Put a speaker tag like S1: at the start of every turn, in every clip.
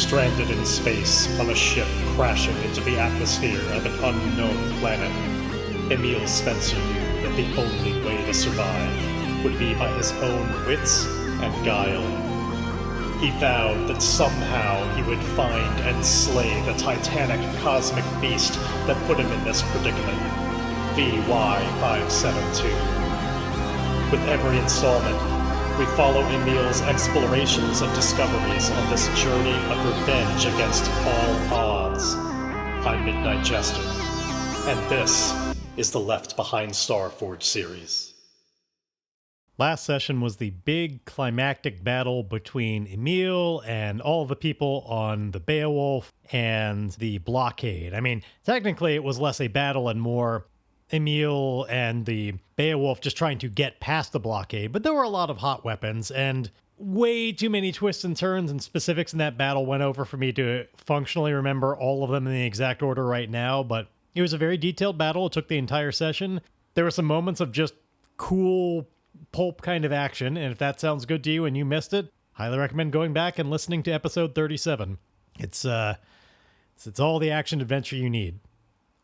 S1: stranded in space on a ship crashing into the atmosphere of an unknown planet, Emil Spencer knew that the only way to survive would be by his own wits and guile. He vowed that somehow he would find and slay the titanic cosmic beast that put him in this predicament, VY-572. With every installment, we follow Emil's explorations and discoveries on this journey of revenge against all odds. I'm Midnight Jester, and this is the Left Behind Starforge series.
S2: Last session was the big climactic battle between Emil and all the people on the Beowulf and the blockade. I mean, technically it was less a battle and more Emil and the Beowulf just trying to get past the blockade, but there were a lot of hot weapons and way too many twists and turns and specifics in that battle went over for me to functionally remember all of them in the exact order right now, but it was a very detailed battle. It took the entire session. There were some moments of just cool pulp kind of action, and if that sounds good to you and you missed it, highly recommend going back and listening to episode 37. It's all the action adventure you need.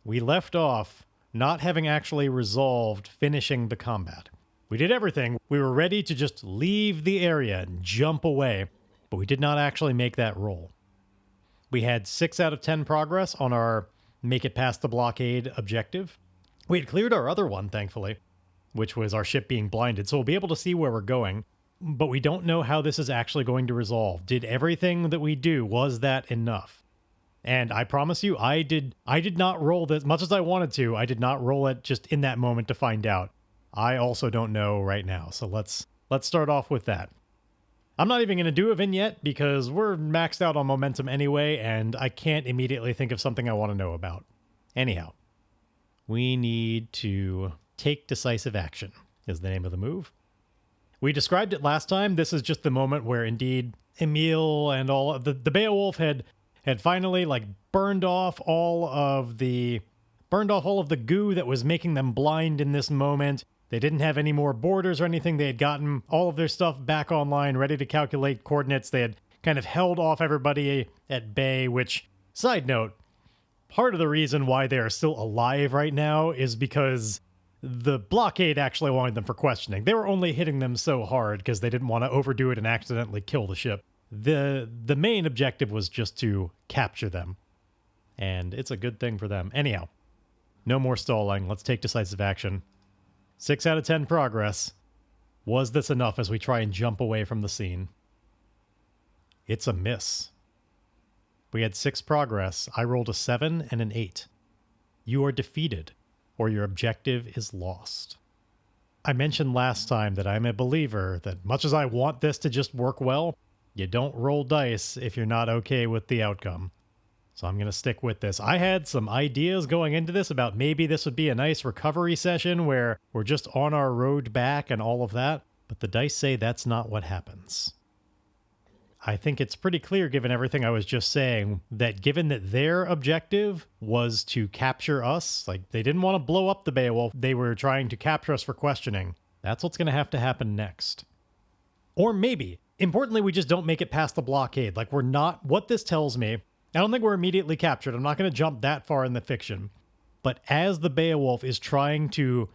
S2: We left off not having actually resolved finishing the combat. We did everything. We were ready to just leave the area and jump away, but we did not actually make that roll. We had 6 out of 10 progress on our make it past the blockade objective. We had cleared our other one, thankfully, which was our ship being blinded, so we'll be able to see where we're going, but we don't know how this is actually going to resolve. Did everything that we do, was that enough? And I promise you, I did not roll this, much as I wanted to, I did not roll it just in that moment to find out. I also don't know right now, so let's start off with that. I'm not even going to do a vignette because we're maxed out on momentum anyway, and I can't immediately think of something I want to know about. Anyhow, we need to take decisive action, is the name of the move. We described it last time. This is just the moment where indeed Emil and all of the Beowulf had finally burned off all of the goo that was making them blind in this moment. They didn't have any more borders or anything. They had gotten all of their stuff back online, ready to calculate coordinates. They had kind of held off everybody at bay, which, side note, part of the reason why they are still alive right now is because the blockade actually wanted them for questioning. They were only hitting them so hard because they didn't want to overdo it and accidentally kill the ship. The main objective was just to capture them. And it's a good thing for them. Anyhow, no more stalling. Let's take decisive action. 6 out of 10 progress. Was this enough as we try and jump away from the scene? It's a miss. We had 6 progress. I rolled a 7 and an 8. You are defeated, or your objective is lost. I mentioned last time that I'm a believer that much as I want this to just work well, you don't roll dice if you're not okay with the outcome. So I'm going to stick with this. I had some ideas going into this about maybe this would be a nice recovery session where we're just on our road back and all of that, but the dice say that's not what happens. I think it's pretty clear, given everything I was just saying, that given that their objective was to capture us, they didn't want to blow up the Beowulf, they were trying to capture us for questioning. That's what's going to have to happen next. Or maybe, importantly, we just don't make it past the blockade. We're not, what this tells me, I don't think we're immediately captured. I'm not going to jump that far in the fiction. But as the Beowulf is trying to,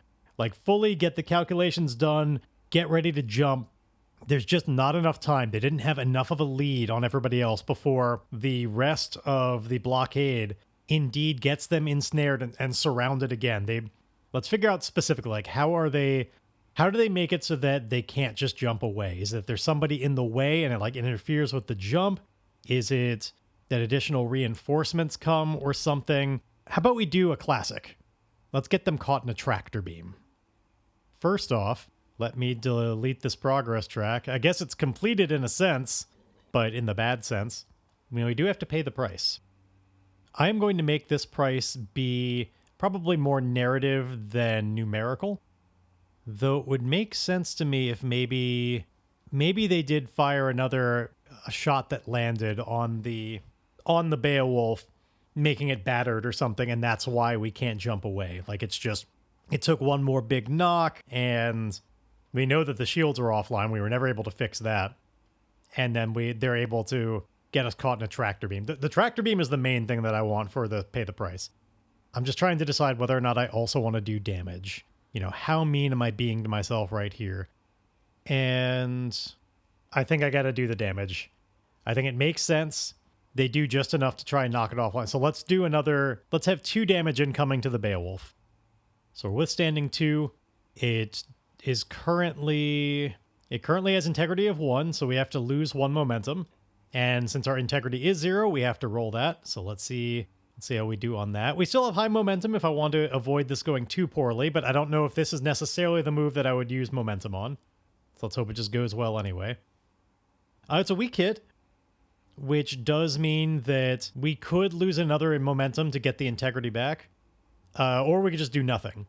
S2: fully get the calculations done, get ready to jump, there's just not enough time. They didn't have enough of a lead on everybody else before the rest of the blockade indeed gets them ensnared and surrounded again. Let's figure out specifically, how do they make it so that they can't just jump away? Is it there's somebody in the way and it interferes with the jump? Is it that additional reinforcements come or something? How about we do a classic? Let's get them caught in a tractor beam. First off, let me delete this progress track. I guess it's completed in a sense, but in the bad sense. We do have to pay the price. I am going to make this price be probably more narrative than numerical, though it would make sense to me if maybe they did fire a shot that landed on the Beowulf, making it battered or something, and that's why we can't jump away. It took one more big knock, and we know that the shields were offline. We were never able to fix that. And then they're able to get us caught in a tractor beam. The tractor beam is the main thing that I want for the pay the price. I'm just trying to decide whether or not I also want to do damage. You know, how mean am I being to myself right here? And I think I got to do the damage. I think it makes sense. They do just enough to try and knock it offline. So let's do another, let's have 2 damage incoming to the Beowulf. So we're withstanding 2. It currently has integrity of 1, so we have to lose 1 momentum. And since our integrity is 0, we have to roll that. So let's see how we do on that. We still have high momentum if I want to avoid this going too poorly, but I don't know if this is necessarily the move that I would use momentum on. So let's hope it just goes well anyway. It's a weak hit, which does mean that we could lose another in momentum to get the integrity back. Or we could just do nothing.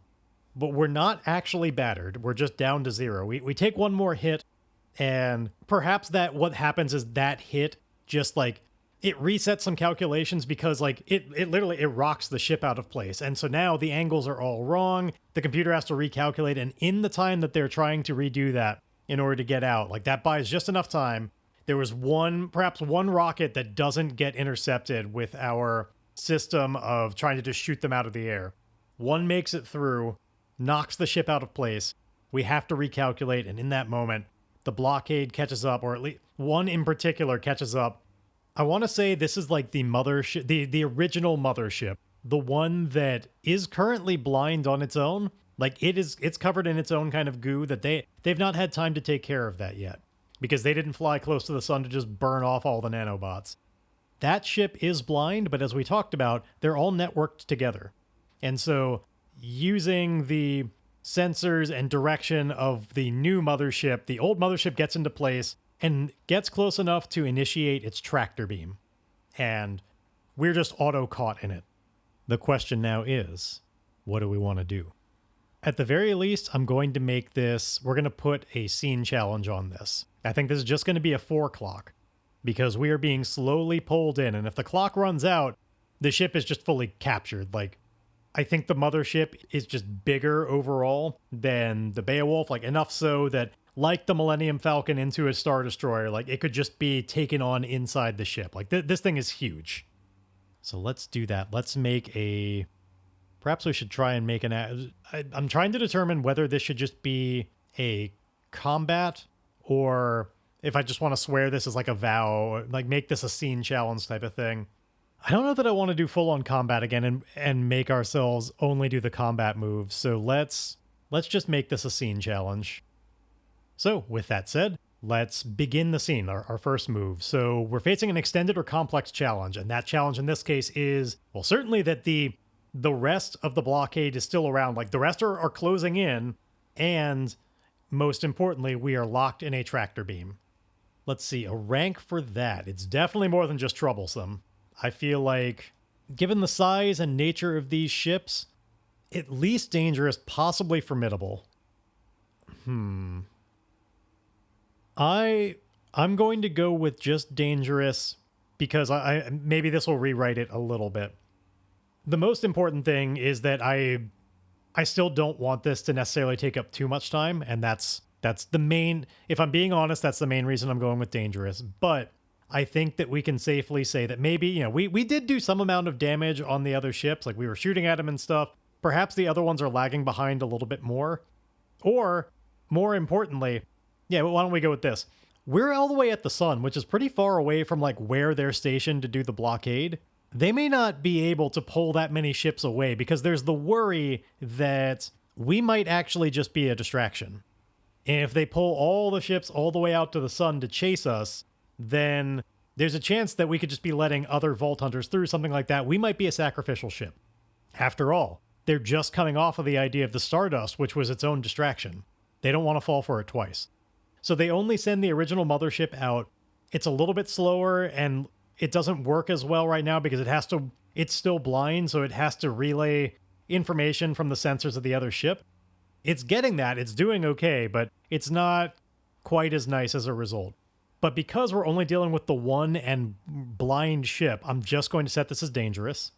S2: But we're not actually battered. We're just down to 0. We take 1 more hit, and perhaps what happens is that hit just like it resets some calculations because like it literally rocks the ship out of place. And so now the angles are all wrong. The computer has to recalculate, and in the time that they're trying to redo that in order to get out, like that buys just enough time. There was perhaps one rocket that doesn't get intercepted with our system of trying to just shoot them out of the air. One makes it through, knocks the ship out of place. We have to recalculate, and in that moment, the blockade catches up, or at least one in particular catches up. I want to say this is like the mothership, the original mothership, the one that is currently blind on its own. Like it's covered in its own kind of goo that they've not had time to take care of that yet because they didn't fly close to the sun to just burn off all the nanobots. That ship is blind, but as we talked about, they're all networked together. And so using the sensors and direction of the new mothership, the old mothership gets into place and gets close enough to initiate its tractor beam. And we're just auto-caught in it. The question now is, what do we want to do? At the very least, I'm going to make this, we're going to put a scene challenge on this. I think this is just going to be a 4 clock because we are being slowly pulled in. And if the clock runs out, the ship is just fully captured. Like, I think the mothership is just bigger overall than the Beowulf, like enough so that like the Millennium Falcon into a Star Destroyer, like it could just be taken on inside the ship. Like this thing is huge. So let's do that. Let's make perhaps we should try and make I'm trying to determine whether this should just be a combat or if I just want to swear this as like a vow, like make this a scene challenge type of thing. I don't know that I want to do full on combat again and make ourselves only do the combat moves. So let's just make this a scene challenge. So with that said, let's begin the scene, our first move. So we're facing an extended or complex challenge. And that challenge in this case is, well, certainly that the rest of the blockade is still around. Like the rest are closing in. And most importantly, we are locked in a tractor beam. Let's see, a rank for that. It's definitely more than just troublesome. I feel like, given the size and nature of these ships, at least dangerous, possibly formidable. I'm going to go with just dangerous because I maybe this will rewrite it a little bit. The most important thing is that I still don't want this to necessarily take up too much time, and that's the main, if I'm being honest, that's the main reason I'm going with dangerous. But I think that we can safely say that maybe, you know, we did do some amount of damage on the other ships, like we were shooting at them and stuff. Perhaps the other ones are lagging behind a little bit more. Or, more importantly, yeah, why don't we go with this? We're all the way at the sun, which is pretty far away from like where they're stationed to do the blockade. They may not be able to pull that many ships away because there's the worry that we might actually just be a distraction. And if they pull all the ships all the way out to the sun to chase us, then there's a chance that we could just be letting other Vault Hunters through, something like that. We might be a sacrificial ship. After all, they're just coming off of the idea of the Stardust, which was its own distraction. They don't want to fall for it twice. So they only send the original mothership out. It's a little bit slower, and it doesn't work as well right now because it's still blind, so it has to relay information from the sensors of the other ship. It's getting that, it's doing okay, but it's not quite as nice as a result. But because we're only dealing with the one and blind ship, I'm just going to set this as dangerous.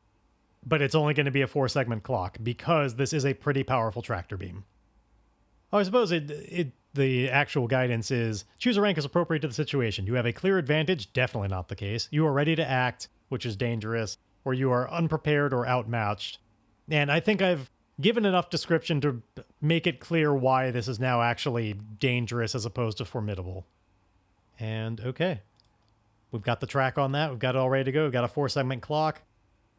S2: But it's only going to be a 4-segment clock because this is a pretty powerful tractor beam. Oh, I suppose the actual guidance is choose a rank as appropriate to the situation. You have a clear advantage, definitely not the case. You are ready to act, which is dangerous, or you are unprepared or outmatched. And I think I've given enough description to make it clear why this is now actually dangerous as opposed to formidable. And okay, we've got the track on that. We've got it all ready to go. We've got a 4-segment clock.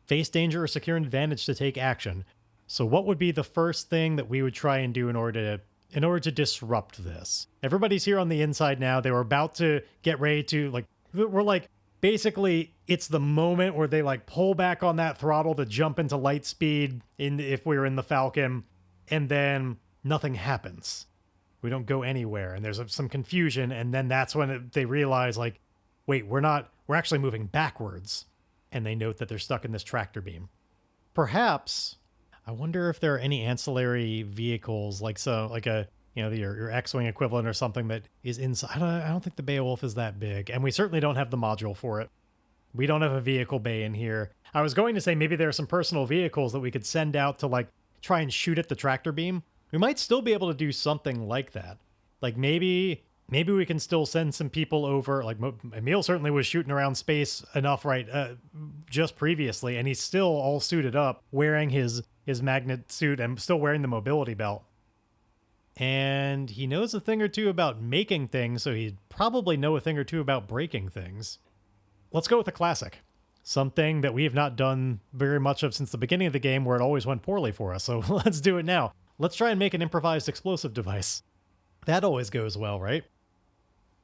S2: Face danger or secure an advantage to take action. So what would be the first thing that we would try and do in order to disrupt this? Everybody's here on the inside now. They were about to get ready to, we're like, basically, it's the moment where they pull back on that throttle to jump into light speed if we were in the Falcon, and then nothing happens. We don't go anywhere, and there's some confusion, and then that's when they realize, wait, we're actually moving backwards, and they note that they're stuck in this tractor beam. Perhaps, I wonder if there are any ancillary vehicles, your X-Wing equivalent or something that is inside. I don't think the Beowulf is that big, and we certainly don't have the module for it. We don't have a vehicle bay in here. I was going to say maybe there are some personal vehicles that we could send out to try and shoot at the tractor beam. We might still be able to do something like that. Maybe we can still send some people over. Emil certainly was shooting around space enough just previously, and he's still all suited up, wearing his magnet suit and still wearing the mobility belt. And he knows a thing or two about making things, so he'd probably know a thing or two about breaking things. Let's go with a classic. Something that we have not done very much of since the beginning of the game, where it always went poorly for us. So let's do it now. Let's try and make an improvised explosive device. That always goes well, right?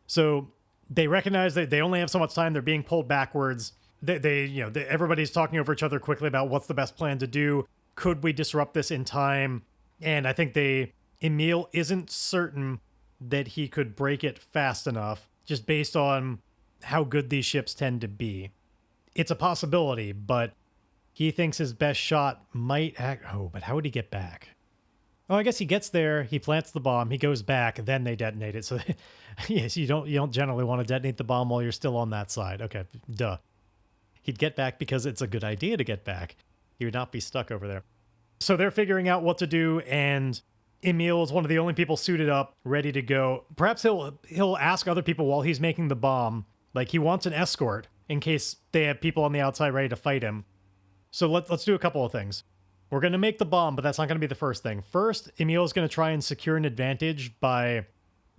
S2: So they recognize that they only have so much time. They're being pulled backwards. Everybody's talking over each other quickly about what's the best plan to do. Could we disrupt this in time? And I think Emil isn't certain that he could break it fast enough, just based on how good these ships tend to be. It's a possibility, but he thinks his best shot might act. Oh, but how would he get back? Oh, I guess he gets there, he plants the bomb, he goes back, then they detonate it. So yes, you don't generally want to detonate the bomb while you're still on that side. Okay, duh. He'd get back because it's a good idea to get back. He would not be stuck over there. So they're figuring out what to do, and Emil is one of the only people suited up, ready to go. Perhaps he'll ask other people while he's making the bomb. He wants an escort in case they have people on the outside ready to fight him. So let's do a couple of things. We're going to make the bomb, but that's not going to be the first thing. First, Emil is going to try and secure an advantage by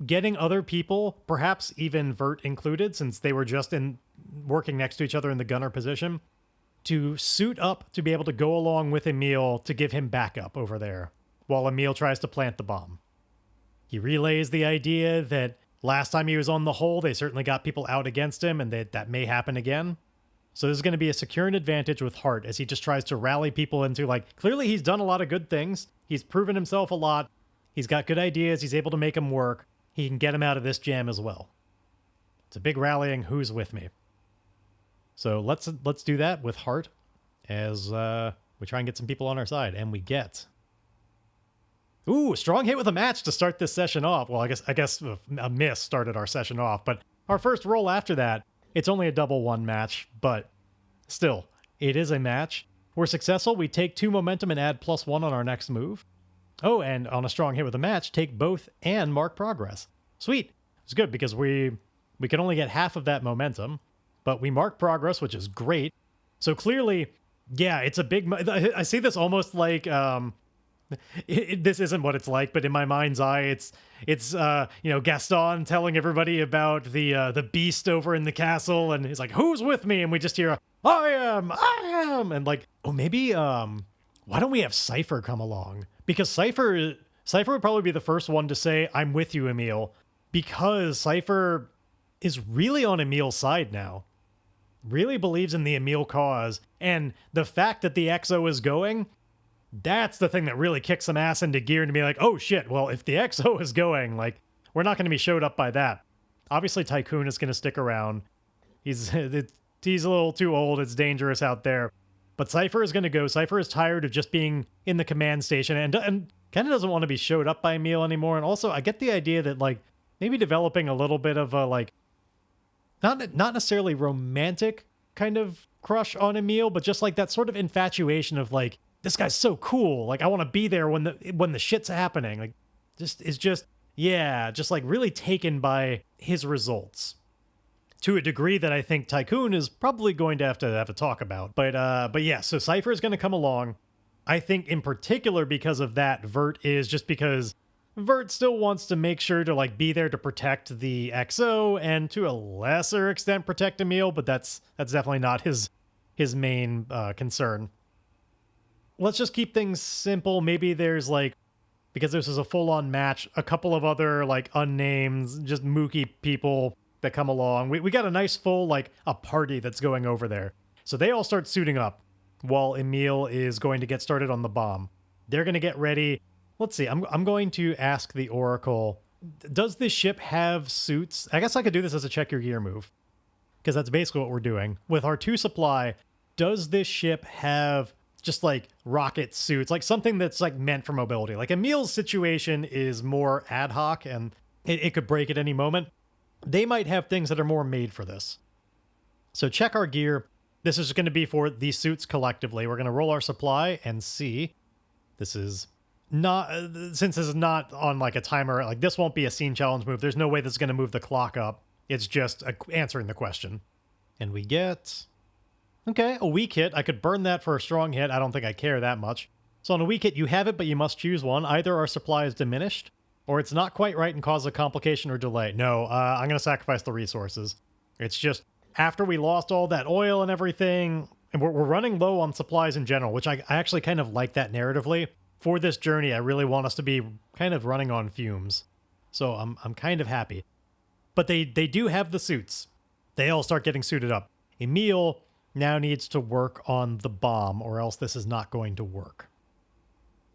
S2: getting other people, perhaps even Vert included, since they were just working next to each other in the gunner position, to suit up to be able to go along with Emil to give him backup over there, while Emil tries to plant the bomb. He relays the idea that last time he was on the hull, they certainly got people out against him, and that may happen again. So this is going to be a secure advantage with Hart, as he just tries to rally people into, clearly he's done a lot of good things. He's proven himself a lot. He's got good ideas. He's able to make them work. He can get him out of this jam as well. It's a big rallying who's with me. So let's do that with Hart as we try and get some people on our side, and we get... Ooh, strong hit with a match to start this session off. Well, I guess a miss started our session off, but our first roll after that, it's only a double one match, but still, it is a match. We're successful. We take 2 momentum and add +1 on our next move. Oh, and on a strong hit with a match, take both and mark progress. Sweet. It's good because we can only get half of that momentum, but we mark progress, which is great. So clearly, yeah, it's a big... I see this almost like... this isn't what it's like, but in my mind's eye, it's Gaston telling everybody about the beast over in the castle, and he's like, "Who's with me?" And we just hear, I am," and maybe why don't we have Cypher come along? Because Cypher would probably be the first one to say, "I'm with you, Emil," because Cypher is really on Emil's side now. Really believes in the Emil cause, and the fact that the XO is going. That's the thing that really kicks some ass into gear and to be like, oh shit, well, if the XO is going, we're not going to be showed up by that. Obviously, Tycoon is going to stick around. He's a little too old. It's dangerous out there. But Cypher is going to go. Cypher is tired of just being in the command station and kind of doesn't want to be showed up by Emil anymore. And also, I get the idea that, maybe developing a little bit of a, not necessarily romantic kind of crush on Emil, but just that sort of infatuation of, this guy's so cool. I want to be there when the shit's happening. just like really taken by his results to a degree that I think Tycoon is probably going to have a talk about. But yeah, so Cypher is going to come along. I think in particular because of that, Vert is just because Vert still wants to make sure to like be there to protect the XO and to a lesser extent protect Emil, but that's definitely not his main concern. Let's just keep things simple. Maybe there's like, because this is a full-on match, a couple of other like unnamed, just mookie people that come along. We got a nice full like a party that's going over there. So they all start suiting up while Emil is going to get started on the bomb. They're going to get ready. Let's see. I'm going to ask the Oracle, does this ship have suits? I guess I could do this as a check your gear move, because that's basically what we're doing. With our 2 supply, does this ship have just like rocket suits, like something that's like meant for mobility? Like Emil's situation is more ad hoc and it could break at any moment. They might have things that are more made for this. So check our gear. This is going to be for these suits collectively. We're going to roll our supply and see. This is not, since this is not on like a timer, like this won't be a scene challenge move. There's no way this is going to move the clock up. It's just answering the question. And we get, okay, a weak hit. I could burn that for a strong hit. I don't think I care that much. So on a weak hit, you have it, but you must choose one. Either our supply is diminished, or it's not quite right and causes a complication or delay. No, I'm going to sacrifice the resources. It's just, after we lost all that oil and everything, and we're running low on supplies in general, which I actually kind of like that narratively. For this journey, I really want us to be kind of running on fumes. So I'm kind of happy. But they do have the suits. They all start getting suited up. Emil now needs to work on the bomb, or else this is not going to work.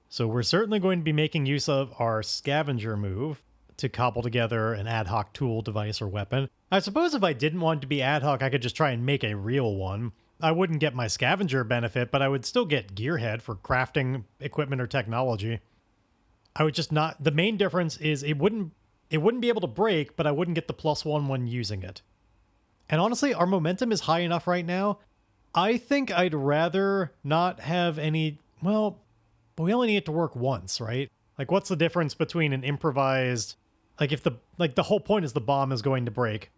S2: So we're certainly going to be making use of our scavenger move to cobble together an ad hoc tool, device, or weapon. I suppose if I didn't want it to be ad hoc, I could just try and make a real one. I wouldn't get my scavenger benefit, but I would still get gearhead for crafting equipment or technology. I would just not... The main difference is it wouldn't be able to break, but I wouldn't get the +1 when using it. And honestly, our momentum is high enough right now. I think I'd rather not have any... Well, but we only need it to work once, right? Like, what's the difference between an improvised... Like, if the whole point is the bomb is going to break.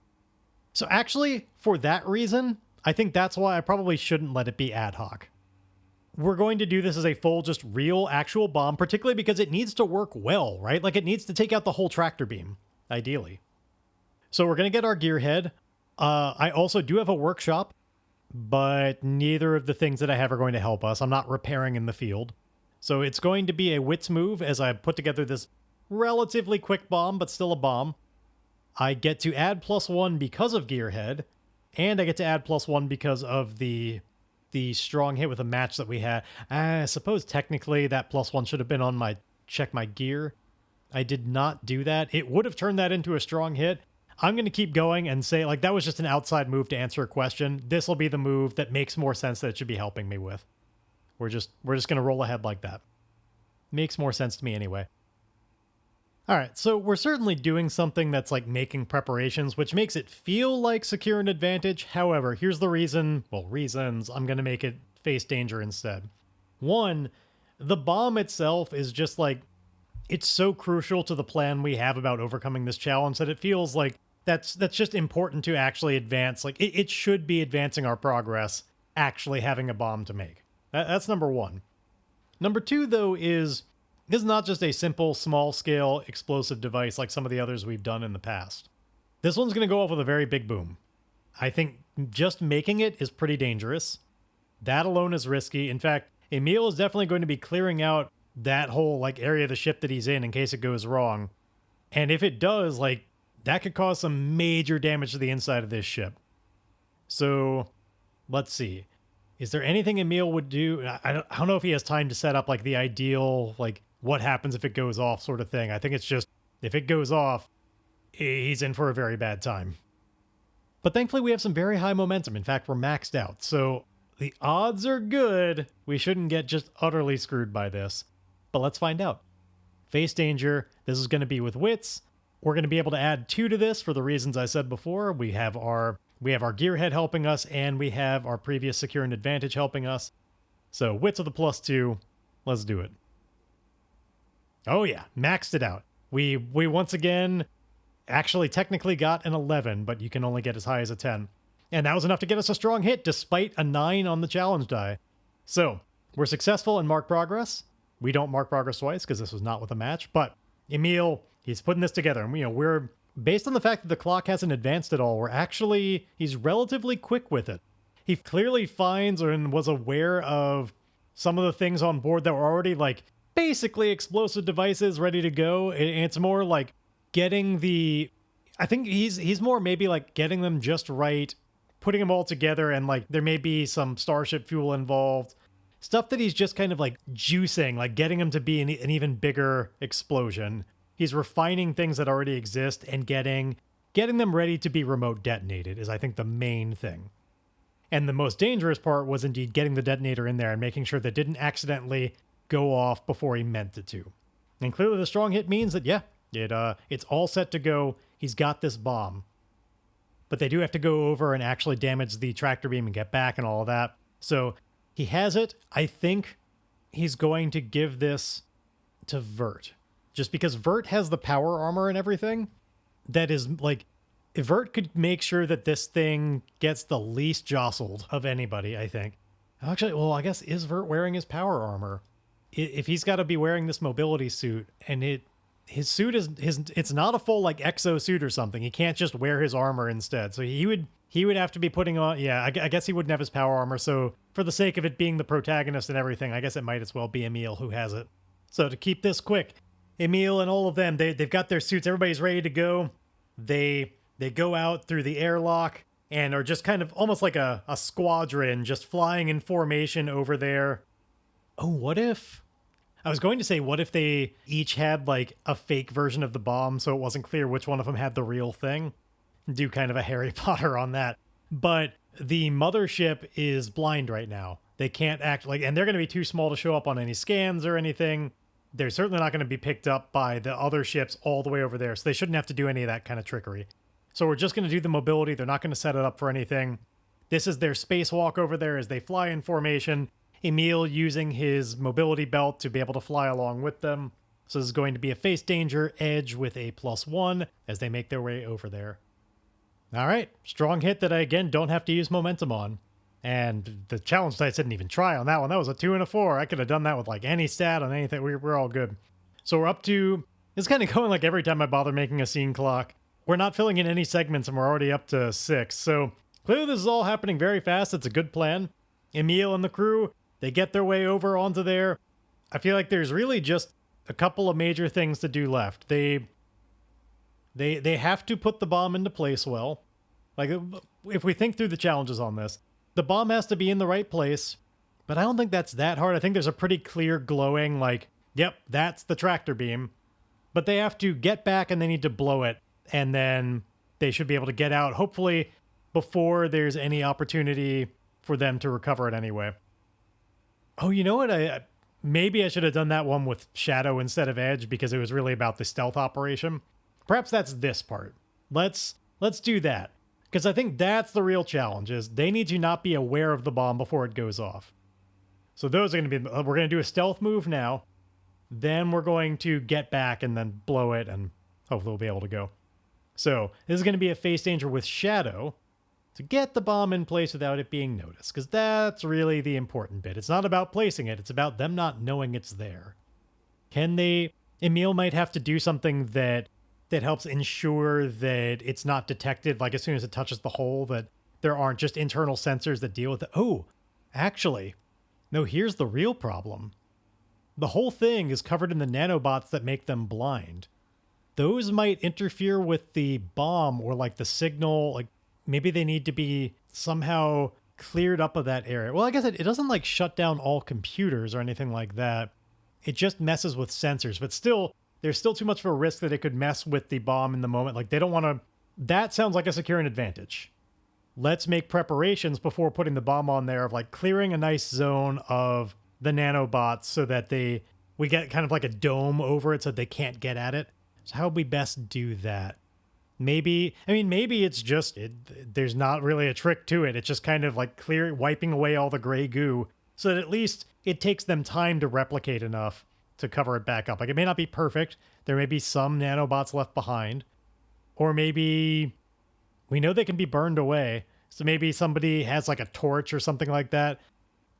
S2: So actually, for that reason, I think that's why I probably shouldn't let it be ad hoc. We're going to do this as a full, just real, actual bomb, particularly because it needs to work well, right? Like, it needs to take out the whole tractor beam, ideally. So we're going to get our gearhead. I also do have a workshop, but neither of the things that I have are going to help us. I'm not repairing in the field. So it's going to be a wits move as I put together this relatively quick bomb, but still a bomb. I get to add +1 because of gearhead, and I get to add +1 because of the strong hit with a match that we had. I suppose technically that +1 should have been on my check my gear. I did not do that. It would have turned that into a strong hit. I'm going to keep going and say, like, that was just an outside move to answer a question. This will be the move that makes more sense that it should be helping me with. We're just going to roll ahead like that. Makes more sense to me anyway. All right, so we're certainly doing something that's like making preparations, which makes it feel like secure an advantage. However, here's the reasons I'm going to make it face danger instead. One, the bomb itself is just like, it's so crucial to the plan we have about overcoming this challenge that it feels like that's just important to actually advance. Like, it should be advancing our progress, actually having a bomb to make. That's number one. Number two, though, is this is not just a simple, small-scale explosive device like some of the others we've done in the past. This one's going to go off with a very big boom. I think just making it is pretty dangerous. That alone is risky. In fact, Emil is definitely going to be clearing out that whole like area of the ship that he's in case it goes wrong. And if it does, like, that could cause some major damage to the inside of this ship. So, let's see. Is there anything Emil would do? I don't know if he has time to set up like the ideal, like, what happens if it goes off sort of thing. I think it's just, if it goes off, he's in for a very bad time. But thankfully we have some very high momentum. In fact, we're maxed out. So the odds are good. We shouldn't get just utterly screwed by this. But let's find out. Face danger. This is going to be with wits. We're going to be able to add 2 to this for the reasons I said before. We have our gearhead helping us, and we have our previous secure and advantage helping us. So wits with a +2. Let's do it. Oh yeah, maxed it out. We once again actually technically got an 11, but you can only get as high as a 10. And that was enough to get us a strong hit despite a 9 on the challenge die. So we're successful and mark progress. We don't mark progress twice because this was not with a match, but Emil, he's putting this together. And, we're based on the fact that the clock hasn't advanced at all. He's relatively quick with it. He clearly finds and was aware of some of the things on board that were already like basically explosive devices ready to go. And it's more like getting I think he's more maybe like getting them just right, putting them all together, and like there may be some starship fuel involved. Stuff that he's just kind of like juicing, like getting them to be an even bigger explosion. He's refining things that already exist and getting them ready to be remote detonated is, I think, the main thing. And the most dangerous part was indeed getting the detonator in there and making sure that it didn't accidentally go off before he meant it to. And clearly the strong hit means that, it's all set to go. He's got this bomb. But they do have to go over and actually damage the tractor beam and get back and all of that. So he has it. I think he's going to give this to Vert. Just because Vert has the power armor and everything. That is, like, if Vert could make sure that this thing gets the least jostled of anybody, I think. Actually, well, I guess, is Vert wearing his power armor? If he's got to be wearing this mobility suit, and his suit it's not a full, like, exo suit or something. He can't just wear his armor instead. So he would have to be putting on, I guess he wouldn't have his power armor, so for the sake of it being the protagonist and everything, I guess it might as well be Emil who has it. So to keep this quick, Emil and all of them, they've got their suits, everybody's ready to go. They go out through the airlock and are just kind of almost like a squadron just flying in formation over there. Oh, what if they each had like a fake version of the bomb so it wasn't clear which one of them had the real thing? Do kind of a Harry Potter on that. But the mothership is blind right now. They can't act like, and they're going to be too small to show up on any scans or anything. They're certainly not going to be picked up by the other ships all the way over there, so they shouldn't have to do any of that kind of trickery. So we're just going to do the mobility. They're not going to set it up for anything. This is their spacewalk over there as they fly in formation. Emil using his mobility belt to be able to fly along with them. So this is going to be a face danger edge with a +1 as they make their way over there. All right, strong hit that I, again, don't have to use momentum on. And the challenge dice didn't even try on that one. That was a 2 and a 4. I could have done that with like any stat on anything. We're all good. So we're up to, it's kind of going like every time I bother making a scene clock. We're not filling in any segments and we're already up to 6. So clearly this is all happening very fast. It's a good plan. Emil and the crew, they get their way over onto there. I feel like there's really just a couple of major things to do left. They have to put the bomb into place well. Like, if we think through the challenges on this, the bomb has to be in the right place, but I don't think that's that hard. I think there's a pretty clear glowing, like, yep, that's the tractor beam. But they have to get back and they need to blow it, and then they should be able to get out, hopefully, before there's any opportunity for them to recover it anyway. Oh, you know what? Maybe I should have done that one with Shadow instead of Edge because it was really about the stealth operation. Perhaps that's this part. Let's do that. Because I think that's the real challenge, is they need to not be aware of the bomb before it goes off. So those are going to be, we're going to do a stealth move now. Then we're going to get back and then blow it, and hopefully we'll be able to go. So this is going to be a face danger with Shadow to get the bomb in place without it being noticed. Because that's really the important bit. It's not about placing it. It's about them not knowing it's there. Emil might have to do something that helps ensure that it's not detected, like as soon as it touches the hole, that there aren't just internal sensors that deal with it. Oh, actually, no, here's the real problem. The whole thing is covered in the nanobots that make them blind. Those might interfere with the bomb or like the signal, like maybe they need to be somehow cleared up of that area. Well, I guess it doesn't like shut down all computers or anything like that. It just messes with sensors, but still, there's still too much of a risk that it could mess with the bomb in the moment. Like, they don't want to... That sounds like a securing advantage. Let's make preparations before putting the bomb on there of, like, clearing a nice zone of the nanobots so that we get kind of like a dome over it so they can't get at it. So how would we best do that? Maybe it's just... there's not really a trick to it. It's just kind of, like, wiping away all the gray goo so that at least it takes them time to replicate enough to cover it back up. Like, it may not be perfect. There may be some nanobots left behind. Or maybe we know they can be burned away. So maybe somebody has like a torch or something like that.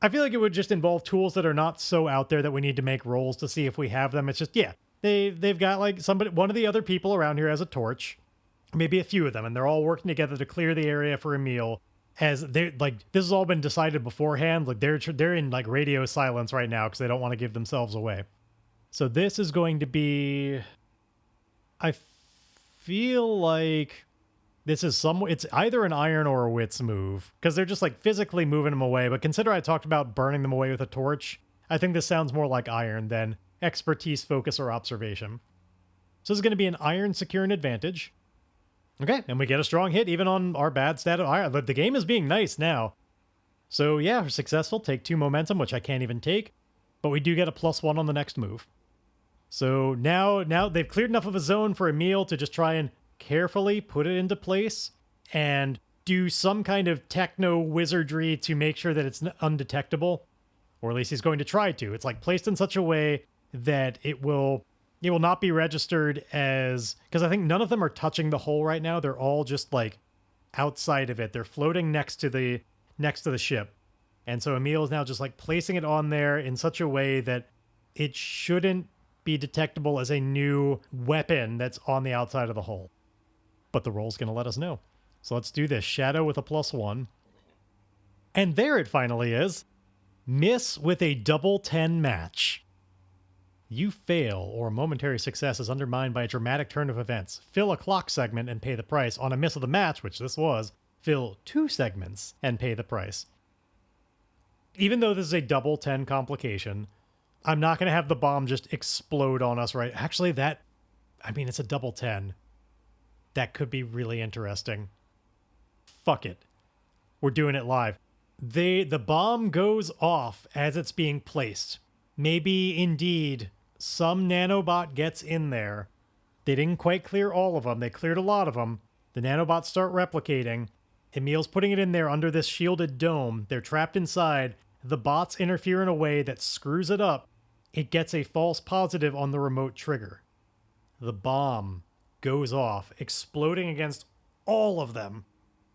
S2: I feel like it would just involve tools that are not so out there that we need to make rolls to see if we have them. It's just, yeah, they've got like one of the other people around here has a torch. Maybe a few of them, and they're all working together to clear the area for Emil. As they're like, this has all been decided beforehand. Like they're in like radio silence right now because they don't want to give themselves away. So this is going to be, I feel like this is it's either an iron or a wits move because they're just like physically moving them away. But consider I talked about burning them away with a torch. I think this sounds more like iron than expertise, focus, or observation. So this is going to be an iron secure an advantage. Okay, and we get a strong hit even on our bad stat of iron. The game is being nice now. So yeah, we're successful. Take 2 momentum, which I can't even take. But we do get a +1 on the next move. So now they've cleared enough of a zone for Emil to just try and carefully put it into place and do some kind of techno wizardry to make sure that it's undetectable. Or at least he's going to try to. It's like placed in such a way that it will not be registered as, because I think none of them are touching the hole right now. They're all just like outside of it. They're floating next to the ship. And so Emil is now just like placing it on there in such a way that it shouldn't be detectable as a new weapon that's on the outside of the hole. But the roll's going to let us know. So let's do this. Shadow with a +1. And there it finally is. Miss with a double 10 match. You fail, or a momentary success is undermined by a dramatic turn of events. Fill a clock segment and pay the price. On a miss of the match, which this was, fill 2 segments and pay the price. Even though this is a double 10 complication, I'm not going to have the bomb just explode on us, right? Actually, it's a double 10. That could be really interesting. Fuck it. We're doing it live. The bomb goes off as it's being placed. Maybe, indeed, some nanobot gets in there. They didn't quite clear all of them. They cleared a lot of them. The nanobots start replicating. Emil's putting it in there under this shielded dome. They're trapped inside. The bots interfere in a way that screws it up. It gets a false positive on the remote trigger. The bomb goes off, exploding against all of them.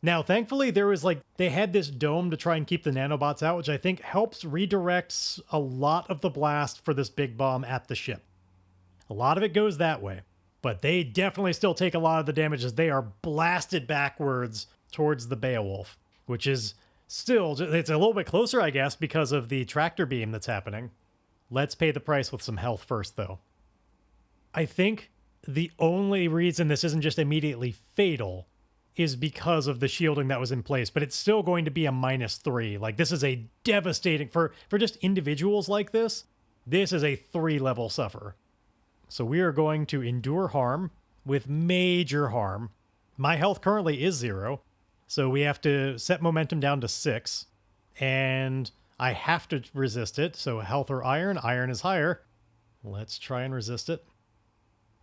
S2: Now, thankfully, they had this dome to try and keep the nanobots out, which I think helps redirect a lot of the blast for this big bomb at the ship. A lot of it goes that way, but they definitely still take a lot of the damage as they are blasted backwards towards the Beowulf, which is still, it's a little bit closer, I guess, because of the tractor beam that's happening. Let's pay the price with some health first, though. I think the only reason this isn't just immediately fatal is because of the shielding that was in place, but it's still going to be a -3. Like, this is a devastating, for just individuals like this is a 3-level suffer. So we are going to endure harm with major harm. My health currently is 0, so we have to set momentum down to 6, and I have to resist it, so health or iron is higher. Let's try and resist it.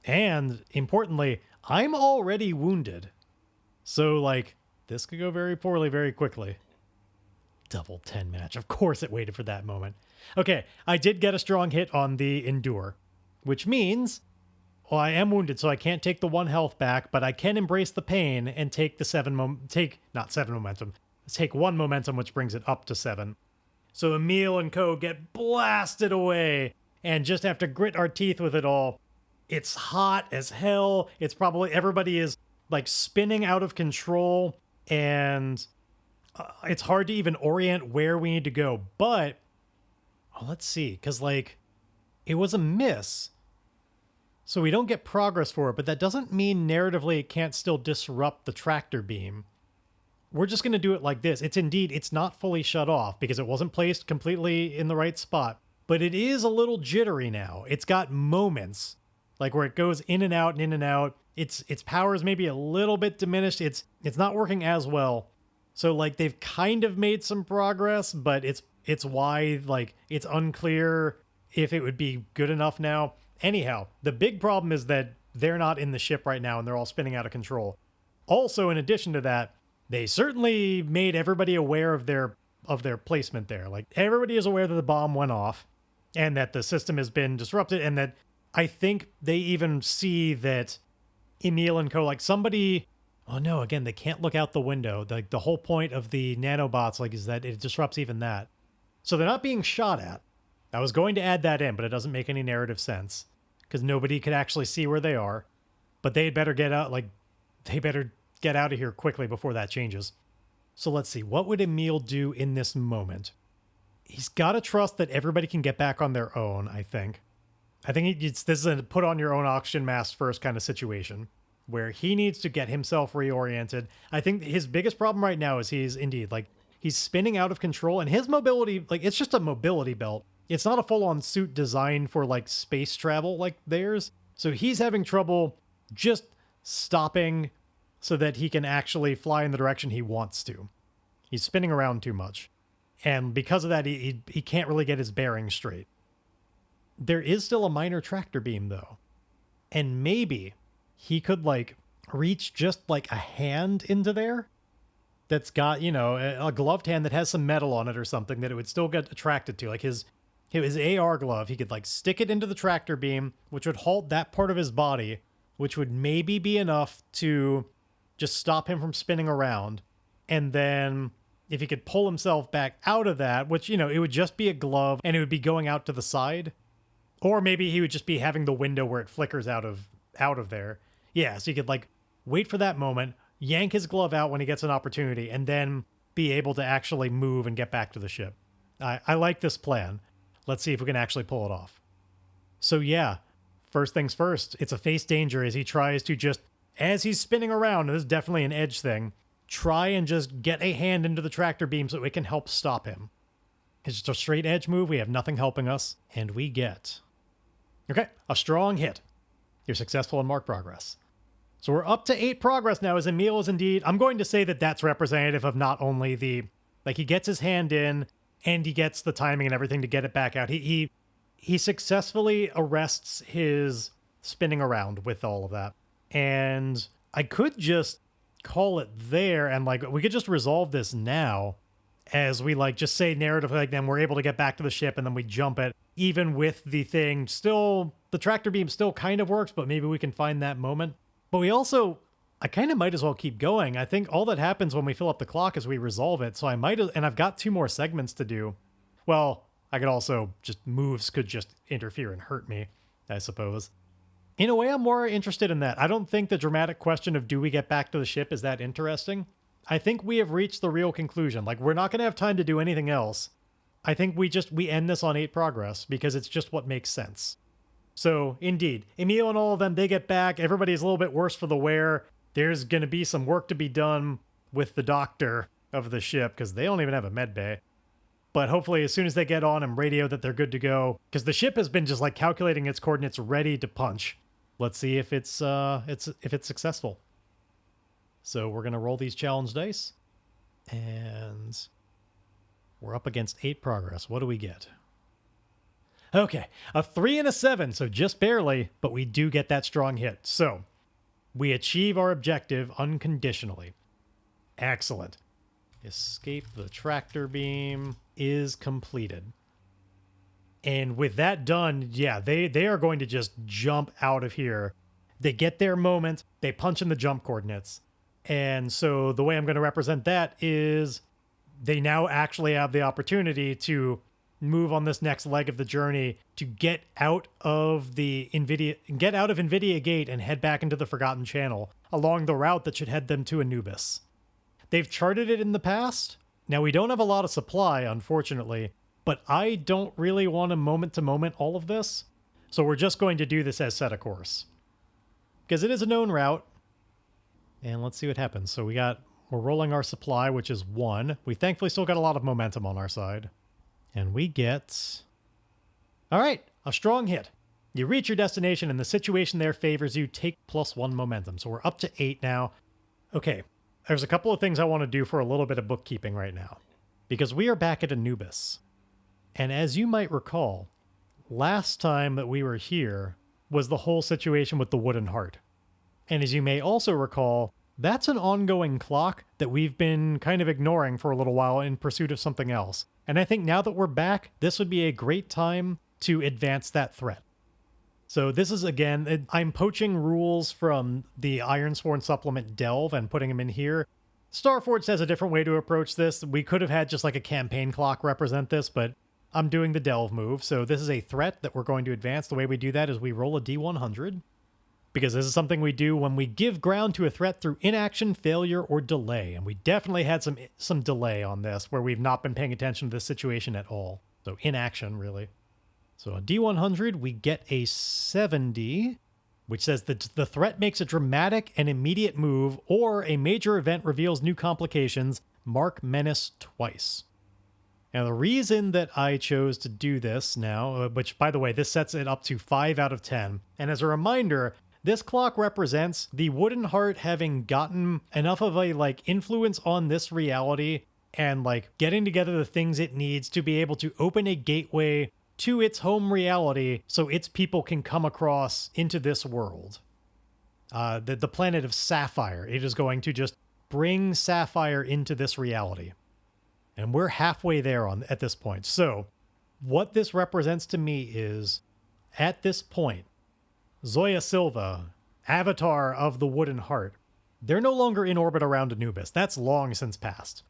S2: And, importantly, I'm already wounded. So, like, this could go very poorly very quickly. Double 10 match. Of course it waited for that moment. Okay, I did get a strong hit on the endure, which means, well, I am wounded, so I can't take the 1 health back, but I can embrace the pain and take the take 1 momentum, which brings it up to 7. So Emil and co get blasted away and just have to grit our teeth with it all. It's hot as hell. It's probably, everybody is like spinning out of control, and it's hard to even orient where we need to go. But let's see, because like it was a miss, so we don't get progress for it, but that doesn't mean narratively it can't still disrupt the tractor beam. We're just going to do it like this. It's not fully shut off because it wasn't placed completely in the right spot, but it is a little jittery now. It's got moments like where it goes in and out and in and out. Its power is maybe a little bit diminished. It's not working as well. So like they've kind of made some progress, but it's why like it's unclear if it would be good enough now. Anyhow, the big problem is that they're not in the ship right now and they're all spinning out of control. Also, in addition to that, they certainly made everybody aware of their placement there. Like everybody is aware that the bomb went off. and that the system has been disrupted, and that I think they even see that Emil and co, like somebody, oh no, again, they can't look out the window. The whole point of the nanobots, like, is that it disrupts even that. So they're not being shot at. I was going to add that in, but it doesn't make any narrative sense because nobody could actually see where they are. But they better get out, like, they better get out of here quickly before that changes. So let's see, what would Emil do in this moment? He's got to trust that everybody can get back on their own, I think. This is a put on your own oxygen mask first kind of situation where he needs to get himself reoriented. I think his biggest problem right now is he's spinning out of control, and his mobility, like, it's just a mobility belt. It's not a full-on suit designed for, like, space travel like theirs. So he's having trouble just stopping so that he can actually fly in the direction he wants to. He's spinning around too much. And because of that, he can't really get his bearings straight. There is still a minor tractor beam, though. And maybe he could, like, reach just, like, a hand into there that's got, you know, a gloved hand that has some metal on it or something that it would still get attracted to. Like his AR glove, he could, like, stick it into the tractor beam, which would halt that part of his body, which would maybe be enough to just stop him from spinning around. And then if he could pull himself back out of that, which, you know, it would just be a glove and it would be going out to the side. Or maybe he would just be having the window where it flickers out of there. Yeah, so you could, like, wait for that moment, yank his glove out when he gets an opportunity, and then be able to actually move and get back to the ship. I like this plan. Let's see if we can actually pull it off. So yeah, first things first, it's a face danger as he tries to just, as he's spinning around, and this is definitely an edge thing, try and just get a hand into the tractor beam so it can help stop him. It's just a straight edge move. We have nothing helping us, and we get... Okay, a strong hit. You're successful and mark progress. So we're up to 8 progress now as Emil is indeed... I'm going to say that that's representative of not only the... Like, he gets his hand in, and he gets the timing and everything to get it back out. He successfully arrests his spinning around with all of that. And I could just call it there, and, like, we could just resolve this now as we, like, just say narrative, like, then we're able to get back to the ship, and then we jump it. Even with the thing still, the tractor beam still kind of works, but maybe we can find that moment. But we also, I kind of might as well keep going. I think all that happens when we fill up the clock is we resolve it. So I might, and I've got 2 more segments to do. Well, I could also just, moves could just interfere and hurt me, I suppose. In a way, I'm more interested in that. I don't think the dramatic question of do we get back to the ship is that interesting. I think we have reached the real conclusion. Like, we're not going to have time to do anything else. I think we end this on 8 progress because it's just what makes sense. So, indeed, Emil and all of them, they get back. Everybody's a little bit worse for the wear. There's going to be some work to be done with the doctor of the ship because they don't even have a med bay. But hopefully, as soon as they get on and radio that they're good to go, because the ship has been just, like, calculating its coordinates ready to punch. Let's see if it's successful. So we're going to roll these challenge dice. And we're up against 8 progress. What do we get? Okay, a 3 and a 7, so just barely, but we do get that strong hit. So we achieve our objective unconditionally. Excellent. Escape the tractor beam is completed. And with that done, yeah, they are going to just jump out of here. They get their moment, they punch in the jump coordinates. And so the way I'm going to represent that is they now actually have the opportunity to move on this next leg of the journey to get out of Invidia Gate and head back into the Forgotten Channel along the route that should head them to Anubis. They've charted it in the past. Now, we don't have a lot of supply, unfortunately, but I don't really want to moment-to-moment all of this, so we're just going to do this as set a course. Because it is a known route, and let's see what happens. So we're rolling our supply, which is 1. We thankfully still got a lot of momentum on our side. And we get... All right, a strong hit. You reach your destination, and the situation there favors you. Take +1 momentum. So we're up to 8 now. Okay, there's a couple of things I want to do for a little bit of bookkeeping right now. Because we are back at Anubis. And as you might recall, last time that we were here was the whole situation with the wooden heart. And as you may also recall, that's an ongoing clock that we've been kind of ignoring for a little while in pursuit of something else. And I think now that we're back, this would be a great time to advance that threat. So this is, again, I'm poaching rules from the Ironsworn supplement Delve and putting them in here. Starforged has a different way to approach this. We could have had just like a campaign clock represent this, but I'm doing the Delve move. So this is a threat that we're going to advance. The way we do that is we roll a D100, because this is something we do when we give ground to a threat through inaction, failure, or delay. And we definitely had some delay on this, where we've not been paying attention to this situation at all. So inaction, really. So on D100, we get a 70, which says that the threat makes a dramatic and immediate move, or a major event reveals new complications. Mark menace twice. Now, the reason that I chose to do this now, which, by the way, this sets it up to 5 out of 10. And as a reminder, this clock represents the Wooden Heart having gotten enough of a, like, influence on this reality and, like, getting together the things it needs to be able to open a gateway to its home reality so its people can come across into this world. The planet of Sapphire. It is going to just bring Sapphire into this reality. And we're halfway there at this point. So what this represents to me is, at this point, Zoya Silva, avatar of the Wooden Heart, they're no longer in orbit around Anubis. That's long since passed.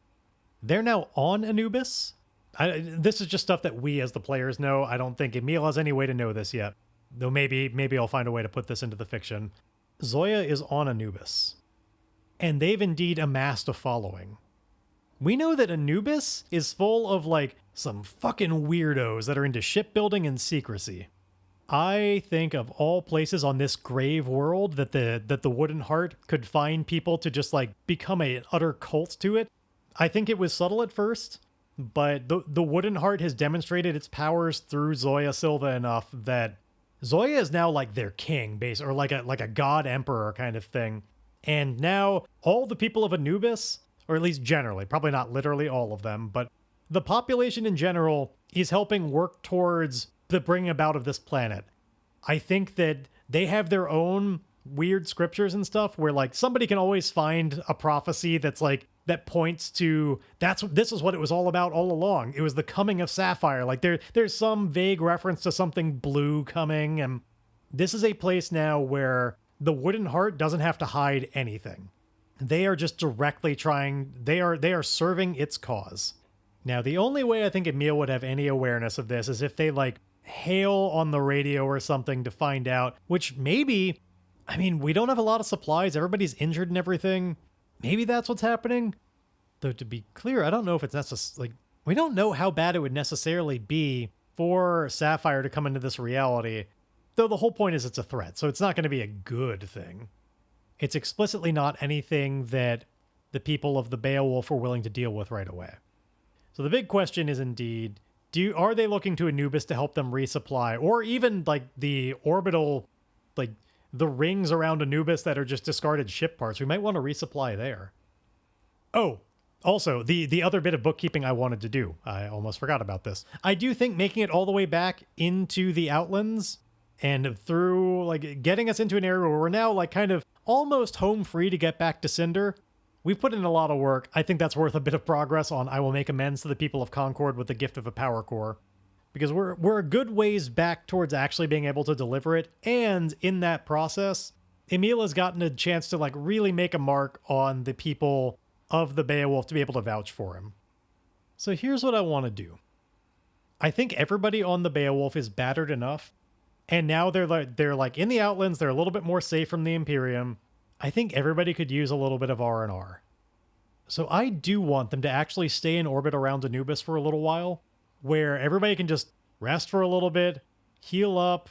S2: They're now on Anubis. This is just stuff that we as the players know. I don't think Emil has any way to know this yet. Though maybe I'll find a way to put this into the fiction. Zoya is on Anubis. And they've indeed amassed a following. We know that Anubis is full of, like, some fucking weirdos that are into shipbuilding and secrecy. I think of all places on this grave world that the Wooden Heart could find people to just, like, become an utter cult to it. I think it was subtle at first, but the Wooden Heart has demonstrated its powers through Zoya Silva enough that Zoya is now like their king, or like a god emperor kind of thing. And now all the people of Anubis, or at least generally, probably not literally all of them, but the population in general is helping work towards the bringing about of this planet. I think that they have their own weird scriptures and stuff where, like, somebody can always find a prophecy that's like, that points to this is what it was all about all along. It was the coming of Sapphire. Like there's some vague reference to something blue coming, and this is a place now where the Wooden Heart doesn't have to hide anything. They are just directly they are serving its cause. Now, the only way I think Emil would have any awareness of this is if they, like, hail on the radio or something to find out, which maybe, I mean, we don't have a lot of supplies. Everybody's injured and everything. Maybe that's what's happening. Though, to be clear, I don't know if it's necessarily, like, we don't know how bad it would necessarily be for Sapphire to come into this reality. Though the whole point is it's a threat, so it's not going to be a good thing. It's explicitly not anything that the people of the Beowulf were willing to deal with right away. So the big question is indeed, are they looking to Anubis to help them resupply? Or even, like, the orbital, like, the rings around Anubis that are just discarded ship parts. We might want to resupply there. Oh, also, the other bit of bookkeeping I wanted to do. I almost forgot about this. I do think making it all the way back into the Outlands and through, like, getting us into an area where we're now, like, kind of almost home free to get back to Cinder. We've put in a lot of work. I think that's worth a bit of progress on. I will make amends to the people of Concord with the gift of a power core. Because we're a good ways back towards actually being able to deliver it. And in that process, Emil has gotten a chance to, like, really make a mark on the people of the Beowulf to be able to vouch for him. So here's what I want to do. I think everybody on the Beowulf is battered enough. And now they're like in the Outlands, they're a little bit more safe from the Imperium. I think everybody could use a little bit of R&R. So I do want them to actually stay in orbit around Anubis for a little while, where everybody can just rest for a little bit, heal up,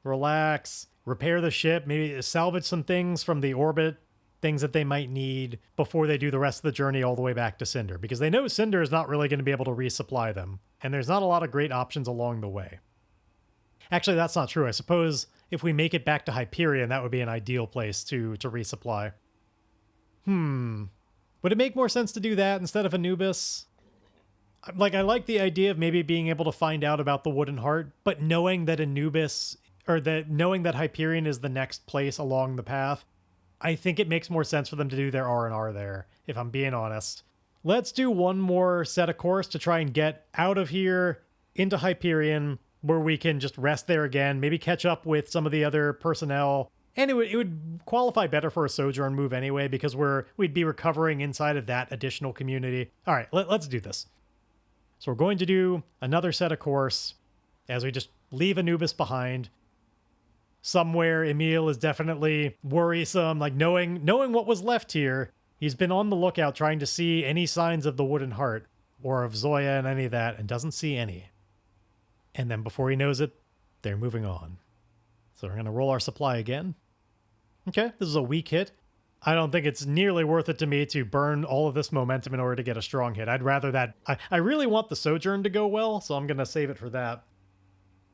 S2: relax, repair the ship, maybe salvage some things from the orbit, things that they might need before they do the rest of the journey all the way back to Cinder, because they know Cinder is not really going to be able to resupply them, and there's not a lot of great options along the way. Actually, that's not true. I suppose if we make it back to Hyperion, that would be an ideal place to resupply. Would it make more sense to do that instead of Anubis? Like, I like the idea of maybe being able to find out about the Wooden Heart, but knowing that knowing that Hyperion is the next place along the path, I think it makes more sense for them to do their R&R there, if I'm being honest. Let's do one more set of course to try and get out of here into Hyperion, where we can just rest there again, maybe catch up with some of the other personnel. And it would qualify better for a sojourn move anyway, because we'd be recovering inside of that additional community. All right, let's do this. So we're going to do another set of course as we just leave Anubis behind. Somewhere Emil is definitely worrisome, like knowing what was left here. He's been on the lookout trying to see any signs of the Wooden Heart or of Zoya and any of that, and doesn't see any. And then before he knows it, they're moving on. So we're going to roll our supply again. Okay, this is a weak hit. I don't think it's nearly worth it to me to burn all of this momentum in order to get a strong hit. I'd rather that... I really want the Sojourn to go well, so I'm going to save it for that.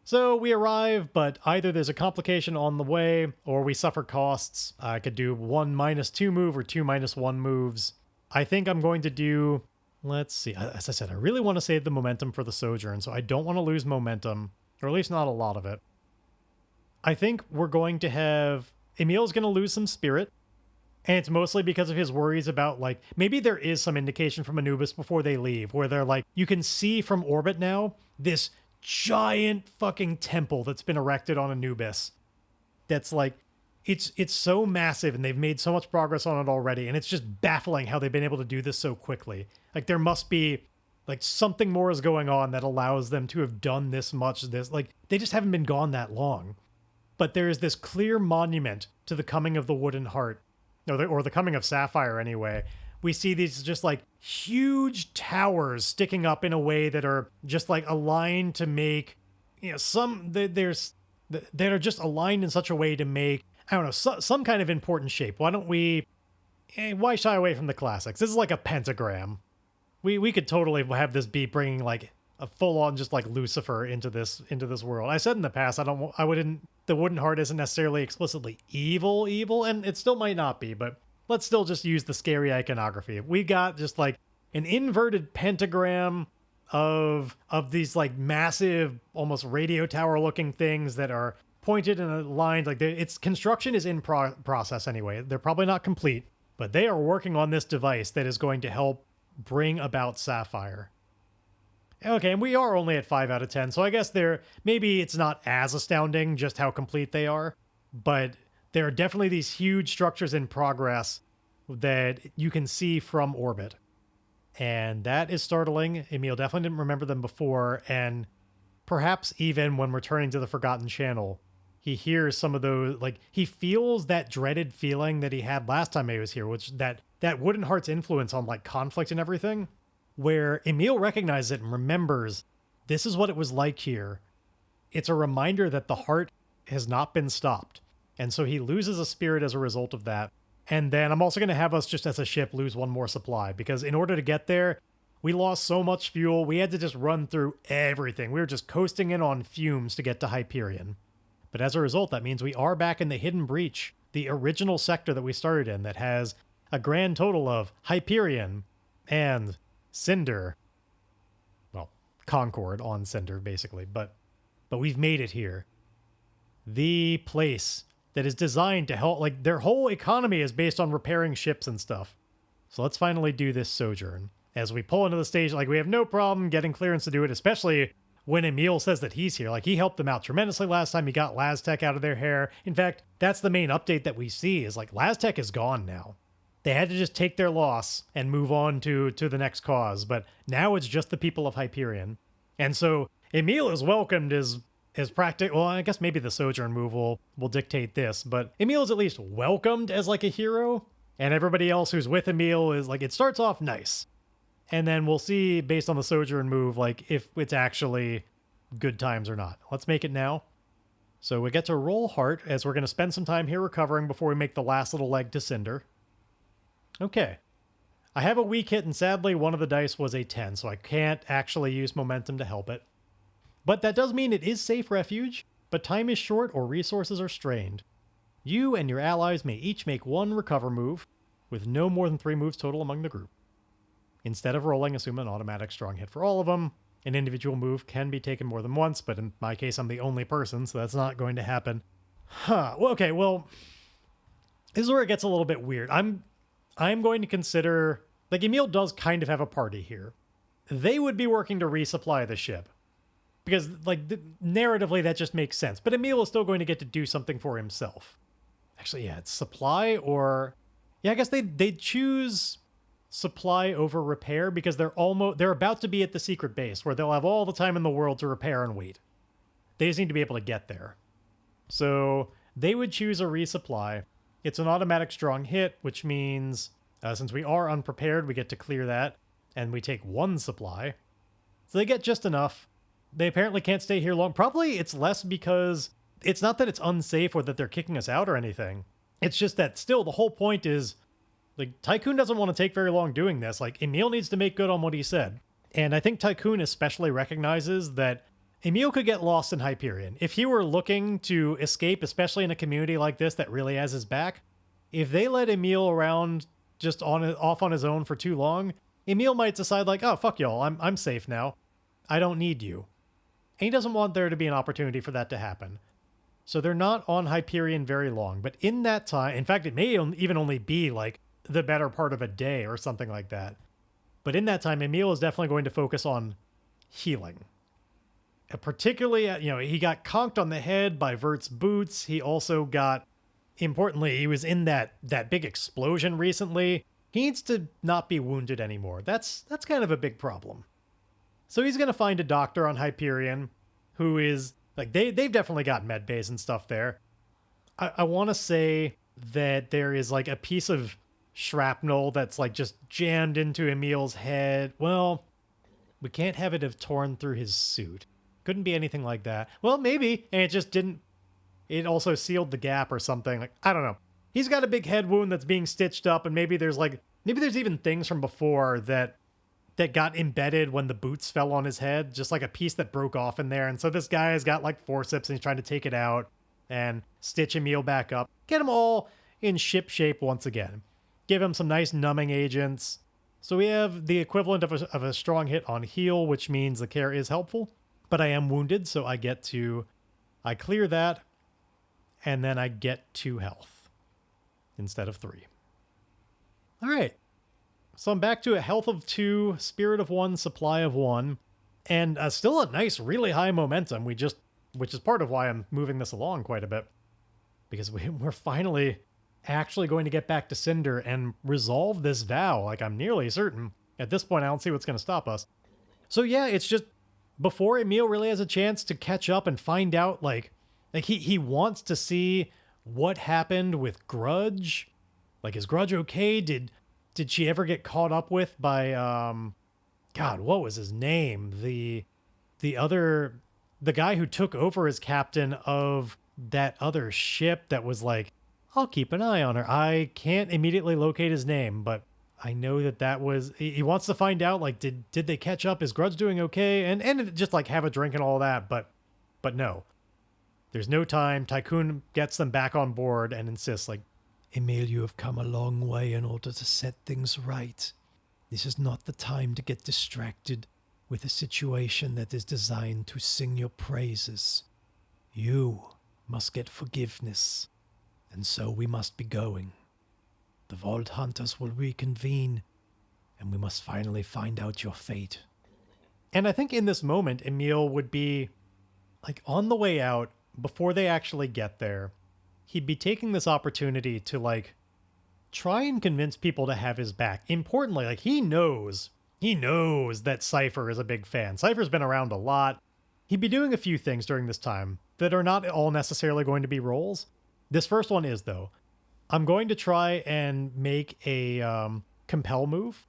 S2: So we arrive, but either there's a complication on the way, or we suffer costs. I could do 1 -2 move or 2 -1 moves. I think I'm going to do... Let's see. As I said, I really want to save the momentum for the Sojourn, so I don't want to lose momentum, or at least not a lot of it. I think we're going to have... Emil's going to lose some spirit, and it's mostly because of his worries about, like, maybe there is some indication from Anubis before they leave, where they're like, you can see from orbit now this giant fucking temple that's been erected on Anubis. That's like, it's so massive, and they've made so much progress on it already, and it's just baffling how they've been able to do this so quickly. Like, there must be, like, something more is going on that allows them to have done this much. Like, they just haven't been gone that long. But there is this clear monument to the coming of the Wooden Heart, or the coming of Sapphire anyway. We see these just like huge towers sticking up in a way that are just like aligned to make, you know, that are just aligned in such a way to make, I don't know, some kind of important shape. Why don't we, why shy away from the classics? This is like a pentagram. We could totally have this be bringing like a full-on just like Lucifer into this world. I said in the past, the Wooden Heart isn't necessarily explicitly evil, and it still might not be, but let's still just use the scary iconography. We got just like an inverted pentagram of these like massive, almost radio tower looking things that are pointed and aligned. Like its construction is in process anyway. They're probably not complete, but they are working on this device that is going to help bring about Sapphire. Okay, and we are only at 5 out of 10, so I guess maybe it's not as astounding just how complete they are, but there are definitely these huge structures in progress that you can see from orbit. And that is startling. Emil definitely didn't remember them before, and perhaps even when returning to the Forgotten Channel, he hears some of those, like, he feels that dreaded feeling that he had last time he was here, which that Wooden Heart's influence on, like, conflict and everything, where Emil recognizes it and remembers this is what it was like here. It's a reminder that the heart has not been stopped. And so he loses a spirit as a result of that. And then I'm also going to have us just as a ship lose 1 more supply, because in order to get there, we lost so much fuel. We had to just run through everything. We were just coasting in on fumes to get to Hyperion. But as a result, that means we are back in the Hidden Breach, the original sector that we started in, that has a grand total of Hyperion and Cinder. Well, Concord on Cinder, basically, but we've made it here. The place that is designed to help, like, their whole economy is based on repairing ships and stuff. So let's finally do this sojourn. As we pull into the stage, like, we have no problem getting clearance to do it, especially when Emil says that he's here. Like, he helped them out tremendously last time. He got Laztec out of their hair. In fact, that's the main update that we see, is like, Laztec is gone now. They had to just take their loss and move on to the next cause, but now it's just the people of Hyperion. And so Emil is welcomed as practical. Well, I guess maybe the Sojourn move will dictate this, but Emil is at least welcomed as like a hero, and everybody else who's with Emil is like, it starts off nice. And then we'll see, based on the Sojourn move, like if it's actually good times or not. Let's make it now. So we get to roll Heart, as we're going to spend some time here recovering before we make the last little leg to Cinder. Okay. I have a weak hit, and sadly one of the dice was a 10, so I can't actually use momentum to help it. But that does mean it is safe refuge, but time is short or resources are strained. You and your allies may each make 1 recover move, with no more than 3 moves total among the group. Instead of rolling, assume an automatic strong hit for all of them. An individual move can be taken more than once, but in my case I'm the only person, so that's not going to happen. Well, okay, well, this is where it gets a little bit weird. I'm going to consider, like, Emil does kind of have a party here. They would be working to resupply the ship. because narratively that just makes sense. But Emil is still going to get to do something for himself. Actually, yeah, it's supply or... Yeah, I guess they'd choose supply over repair because they're about to be at the secret base where they'll have all the time in the world to repair and wait. They just need to be able to get there. So they would choose a resupply. It's an automatic strong hit, which means since we are unprepared, we get to clear that, and we take 1 supply. So they get just enough. They apparently can't stay here long. Probably it's less because it's not that it's unsafe or that they're kicking us out or anything. It's just that still the whole point is, like, Tycoon doesn't want to take very long doing this. Like, Emil needs to make good on what he said. And I think Tycoon especially recognizes that Emil could get lost in Hyperion. If he were looking to escape, especially in a community like this that really has his back, if they let Emil around just off on his own for too long, Emil might decide like, oh, fuck y'all, I'm safe now. I don't need you. And he doesn't want there to be an opportunity for that to happen. So they're not on Hyperion very long. But in that time, in fact, it may even only be like the better part of a day or something like that. But in that time, Emil is definitely going to focus on healing. Particularly, he got conked on the head by Vert's boots. He also got, importantly, he was in that big explosion recently. He needs to not be wounded anymore. That's kind of a big problem. So he's going to find a doctor on Hyperion who is, like, they've definitely got med bays and stuff there. I want to say that there is, like, a piece of shrapnel that's, like, just jammed into Emil's head. Well, we can't have it have torn through his suit. Couldn't be anything like that. Well, maybe, and it just didn't. It also sealed the gap or something. Like, I don't know. He's got a big head wound that's being stitched up, and maybe there's even things from before that got embedded when the boots fell on his head, just like a piece that broke off in there. And so this guy has got like forceps and he's trying to take it out and stitch Emil back up. Get him all in ship shape once again. Give him some nice numbing agents. So we have the equivalent of a strong hit on heal, which means the care is helpful. But I am wounded, so I clear that, and then I get 2 health instead of 3. All right. So I'm back to a health of 2, spirit of 1, supply of 1, and still a nice, really high momentum. Which is part of why I'm moving this along quite a bit, because we're finally actually going to get back to Cinder and resolve this vow. Like, I'm nearly certain. At this point, I don't see what's going to stop us. So yeah, it's just before Emil really has a chance to catch up and find out, like he wants to see what happened with Grudge. Like, is Grudge okay? Did she ever get caught up with by God, what was his name? The guy who took over as captain of that other ship that was like, I'll keep an eye on her. I can't immediately locate his name, but I know that was... He wants to find out, like, did they catch up? Is Grudge doing okay? And just, like, have a drink and all that, but no. There's no time. Tycoon gets them back on board and insists, like, Emil, you have come a long way in order to set things right. This is not the time to get distracted with a situation that is designed to sing your praises. You must get forgiveness, and so we must be going. The Vault Hunters will reconvene, and we must finally find out your fate. And I think in this moment, Emil would be, like, on the way out, before they actually get there, he'd be taking this opportunity to, like, try and convince people to have his back. Importantly, like, he knows that Cypher is a big fan. Cypher's been around a lot. He'd be doing a few things during this time that are not all necessarily going to be roles. This first one is, though. I'm going to try and make a compel move,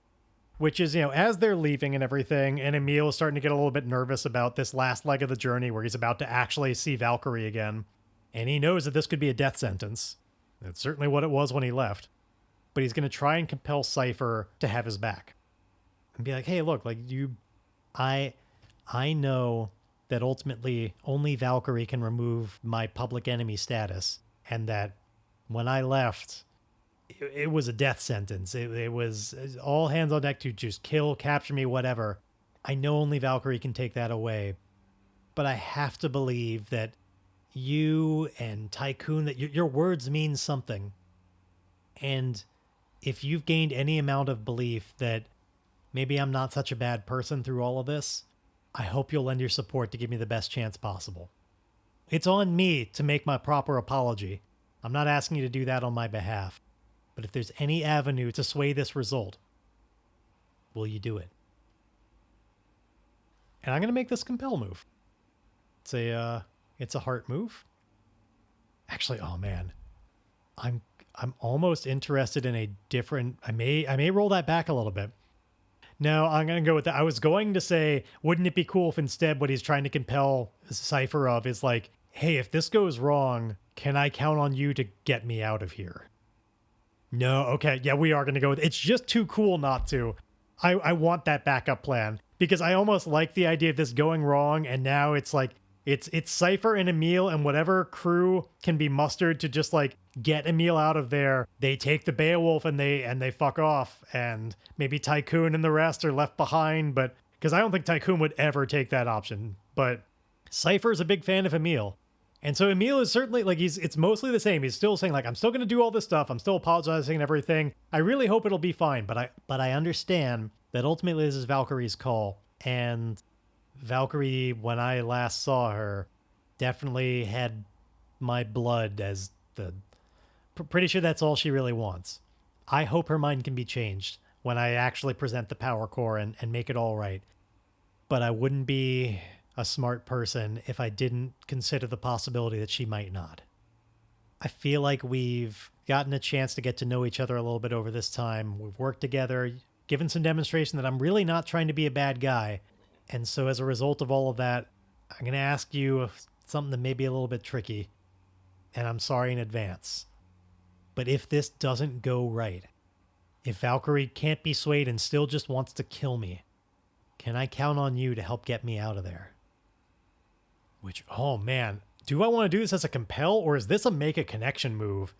S2: which is, as they're leaving and everything, and Emil is starting to get a little bit nervous about this last leg of the journey where he's about to actually see Valkyrie again. And he knows that this could be a death sentence. That's certainly what it was when he left. But he's going to try and compel Cypher to have his back. And be like, hey, look, like, I know that ultimately only Valkyrie can remove my public enemy status. And that when I left, it was a death sentence. It was all hands on deck to just kill, capture me, whatever. I know only Valkyrie can take that away. But I have to believe that you and Tycoon, that your words mean something. And if you've gained any amount of belief that maybe I'm not such a bad person through all of this, I hope you'll lend your support to give me the best chance possible. It's on me to make my proper apology. I'm not asking you to do that on my behalf. But if there's any avenue to sway this result, will you do it? And I'm going to make this compel move. It's a heart move. Actually, oh man. I'm almost interested in a different, I may roll that back a little bit. No, I'm going to go with that. I was going to say, wouldn't it be cool if instead what he's trying to compel Cypher of is like, hey, if this goes wrong, can I count on you to get me out of here? No, okay, yeah, we are going to go with it. It's just too cool not to. I want that backup plan because I almost like the idea of this going wrong, and now it's like, it's Cypher and Emil and whatever crew can be mustered to just like get Emil out of there. They take the Beowulf and they fuck off, and maybe Tycoon and the rest are left behind, but because I don't think Tycoon would ever take that option. But Cypher's a big fan of Emil. And so Emil is certainly like it's mostly the same. He's still saying like, I'm still going to do all this stuff. I'm still apologizing and everything. I really hope it'll be fine, but I understand that ultimately this is Valkyrie's call, and Valkyrie, when I last saw her, definitely had my blood as the... Pretty sure that's all she really wants. I hope her mind can be changed when I actually present the power core and make it all right. But I wouldn't be a smart person if I didn't consider the possibility that she might not. I feel like we've gotten a chance to get to know each other a little bit over this time. We've worked together, given some demonstration that I'm really not trying to be a bad guy. And so as a result of all of that, I'm going to ask you something that may be a little bit tricky, and I'm sorry in advance. But if this doesn't go right, if Valkyrie can't be swayed and still just wants to kill me, can I count on you to help get me out of there? Which, oh man, do I want to do this as a compel, or is this a make a connection move?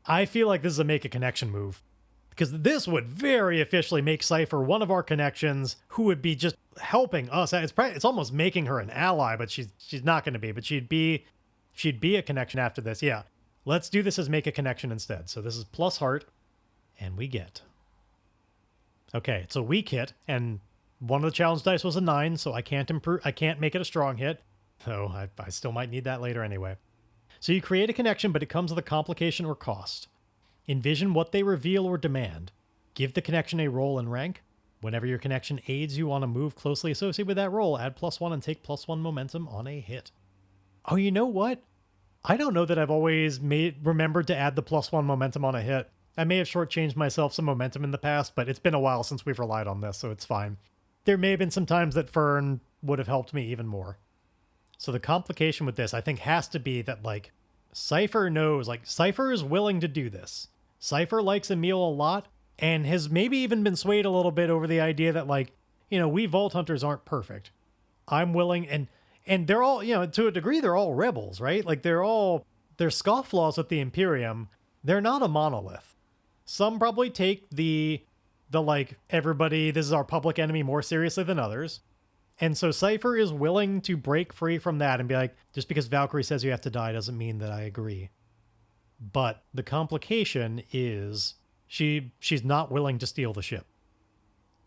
S2: I feel like this is a make a connection move, because this would very officially make Cypher one of our connections who would be just helping us. It's almost making her an ally, but she's not going to be. But she'd be a connection after this. Yeah, let's do this as make a connection instead. So this is plus heart, and we get. Okay, it's a weak hit, and one of the challenge dice was a 9, so I can't improve. I can't make it a strong hit, though I still might need that later anyway. So you create a connection, but it comes with a complication or cost. Envision what they reveal or demand. Give the connection a role and rank. Whenever your connection aids you on a move closely associated with that role, add +1 and take +1 momentum on a hit. Oh, you know what? I don't know that I've always remembered to add the +1 momentum on a hit. I may have shortchanged myself some momentum in the past, but it's been a while since we've relied on this, so it's fine. There may have been some times that Fern would have helped me even more. So the complication with this, I think, has to be that, like, Cypher knows, like, Cypher is willing to do this. Cypher likes Emil a lot, and has maybe even been swayed a little bit over the idea that, like, you know, we Vault Hunters aren't perfect. I'm willing, and they're all, you know, to a degree, they're all rebels, right? Like, they're scofflaws with the Imperium. They're not a monolith. Some probably take the like, everybody, this is our public enemy more seriously than others. And so Cypher is willing to break free from that and be like, just because Valkyrie says you have to die doesn't mean that I agree. But the complication is she's not willing to steal the ship.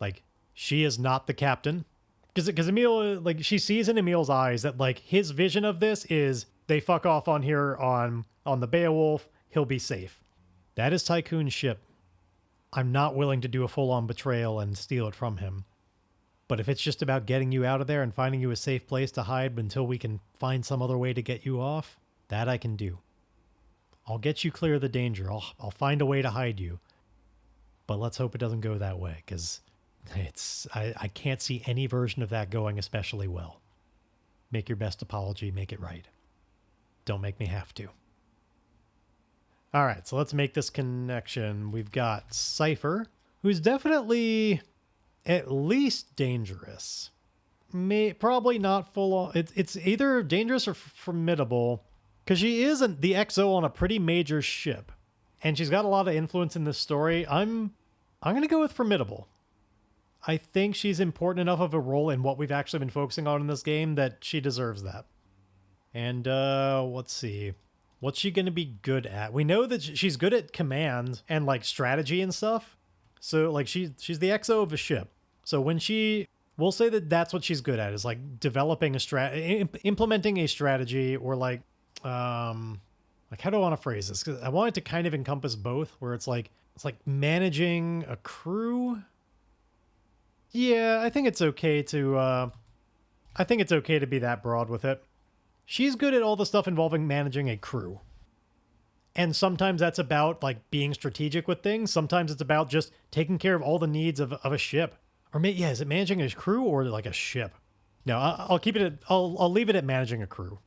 S2: Like, she is not the captain. Because Emil, like, she sees in Emil's eyes that, like, his vision of this is they fuck off on here on the Beowulf, he'll be safe. That is Tycoon's ship. I'm not willing to do a full-on betrayal and steal it from him. But if it's just about getting you out of there and finding you a safe place to hide until we can find some other way to get you off, that I can do. I'll get you clear of the danger. I'll find a way to hide you. But let's hope it doesn't go that way, because I can't see any version of that going especially well. Make your best apology, make it right. Don't make me have to. All right, so let's make this connection. We've got Cypher, who's definitely at least dangerous. Probably not full on. It's either dangerous or formidable, because she is the XO on a pretty major ship, and she's got a lot of influence in this story. I'm going to go with formidable. I think she's important enough of a role in what we've actually been focusing on in this game that she deserves that. And let's see. What's she going to be good at? We know that she's good at command and, like, strategy and stuff. So, like, she's the XO of a ship. So when she We'll say that that's what she's good at, is like developing a implementing a strategy, or like how do I want to phrase this? Because I want it to kind of encompass both, where it's like managing a crew. Yeah, I think it's okay to be that broad with it. She's good at all the stuff involving managing a crew. And sometimes that's about like being strategic with things. Sometimes it's about just taking care of all the needs of a ship. Or is it managing a crew or like a ship? No, I'll keep it at, I'll leave it at managing a crew.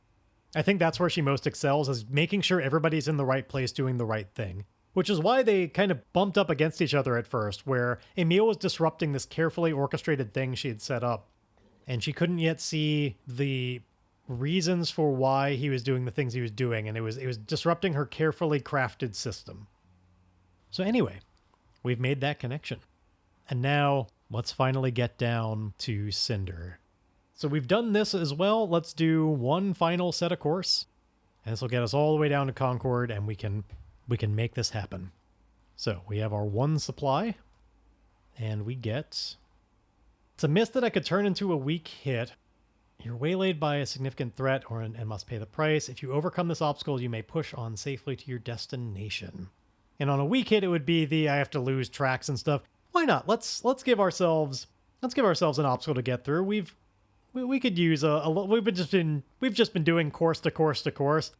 S2: I think that's where she most excels, is making sure everybody's in the right place doing the right thing. Which is why they kind of bumped up against each other at first, where Emil was disrupting this carefully orchestrated thing she had set up. And she couldn't yet see the reasons for why he was doing the things he was doing, and it was disrupting her carefully crafted system. So anyway, we've made that connection. And now let's finally get down to Cinder. So we've done this as well. Let's do one final set of course. And this will get us all the way down to Concord, and we can make this happen. So we have our one supply, and we get... It's a miss that I could turn into a weak hit. You're waylaid by a significant threat and must pay the price. If you overcome this obstacle, you may push on safely to your destination. And on a weak hit, it would be I have to lose tracks and stuff. Why not? Let's give ourselves an obstacle to get through. We could use we've just been doing course to course to course.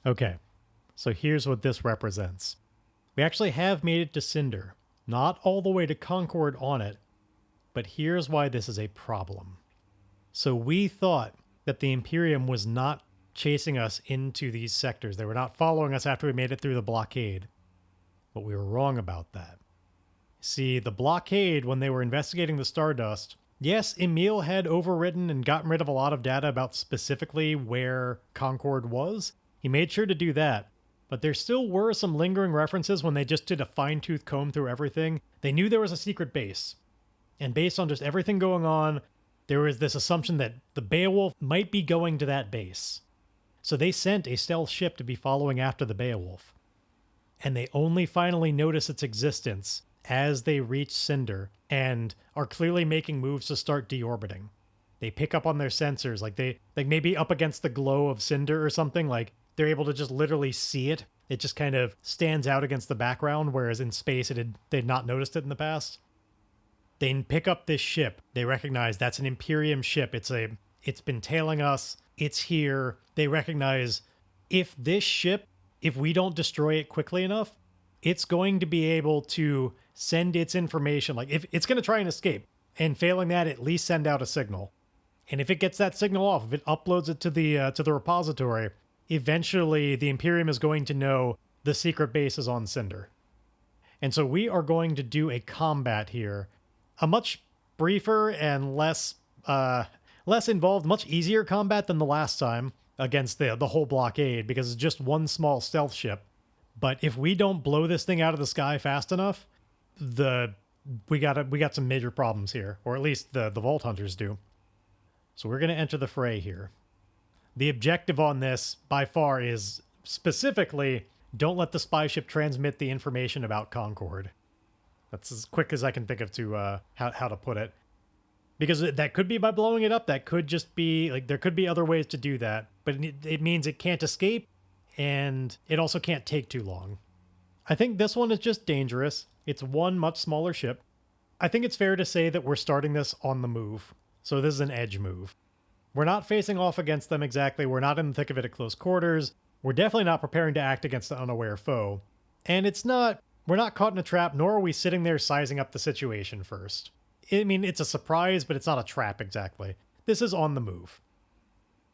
S2: Okay, so here's what this represents. We actually have made it to Cinder, not all the way to Concord on it, but here's why this is a problem. So we thought that the Imperium was not chasing us into these sectors. They were not following us after we made it through the blockade. But we were wrong about that. See, the blockade, when they were investigating the Stardust, yes, Emil had overwritten and gotten rid of a lot of data about specifically where Concord was. He made sure to do that. But there still were some lingering references when they just did a fine-tooth comb through everything. They knew there was a secret base. And based on just everything going on, there was this assumption that the Beowulf might be going to that base. So they sent a stealth ship to be following after the Beowulf. And they only finally notice its existence as they reach Cinder and are clearly making moves to start deorbiting. They pick up on their sensors, like maybe up against the glow of Cinder or something, like they're able to just literally see it. It just kind of stands out against the background, whereas in space they'd not noticed it in the past. They pick up this ship. They recognize that's an Imperium ship. It's been tailing us. It's here. They recognize if we don't destroy it quickly enough, it's going to be able to send its information. Like if it's going to try and escape, and failing that, at least send out a signal. And if it gets that signal off, if it uploads it to the repository, eventually the Imperium is going to know the secret base is on Cinder. And so we are going to do a combat here. A much briefer and less involved, much easier combat than the last time against the whole blockade, because it's just one small stealth ship. But if we don't blow this thing out of the sky fast enough, we got some major problems here, or at least the Vault Hunters do. So we're going to enter the fray here. The objective on this, by far, is specifically don't let the spy ship transmit the information about Concord. That's as quick as I can think of to how to put it. Because that could be by blowing it up. That could just be, like, there could be other ways to do that. But it means it can't escape, and it also can't take too long. I think this one is just dangerous. It's one much smaller ship. I think it's fair to say that we're starting this on the move. So this is an edge move. We're not facing off against them exactly. We're not in the thick of it at close quarters. We're definitely not preparing to act against an unaware foe. And we're not caught in a trap, nor are we sitting there sizing up the situation first. I mean, it's a surprise, but it's not a trap exactly. This is on the move.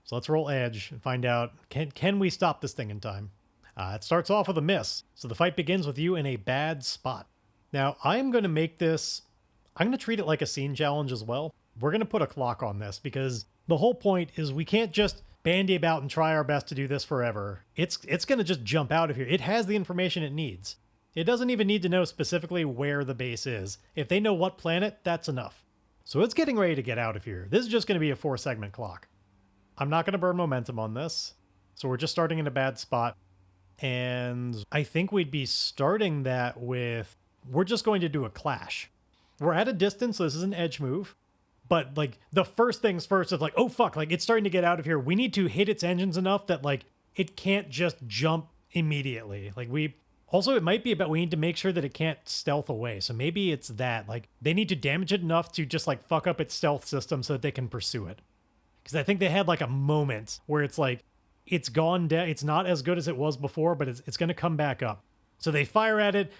S2: So let's roll edge and find out, can we stop this thing in time? It starts off with a miss, so the fight begins with you in a bad spot. Now, I'm going to treat it like a scene challenge as well. We're going to put a clock on this, because the whole point is we can't just bandy about and try our best to do this forever. It's going to just jump out of here. It has the information it needs. It doesn't even need to know specifically where the base is. If they know what planet, that's enough. So it's getting ready to get out of here. This is just going to be a 4-segment clock. I'm not going to burn momentum on this. So we're just starting in a bad spot. And I think we'd be starting that with, we're just going to do a clash. We're at a distance, so this is an edge move. But like the first things first is like, oh fuck, like it's starting to get out of here. We need to hit its engines enough that like it can't just jump immediately. Like it might be about we need to make sure that it can't stealth away. So maybe it's that like they need to damage it enough to just like fuck up its stealth system so that they can pursue it. Because I think they had like a moment where it's like it's gone down. It's not as good as it was before, but it's going to come back up. So they fire at it,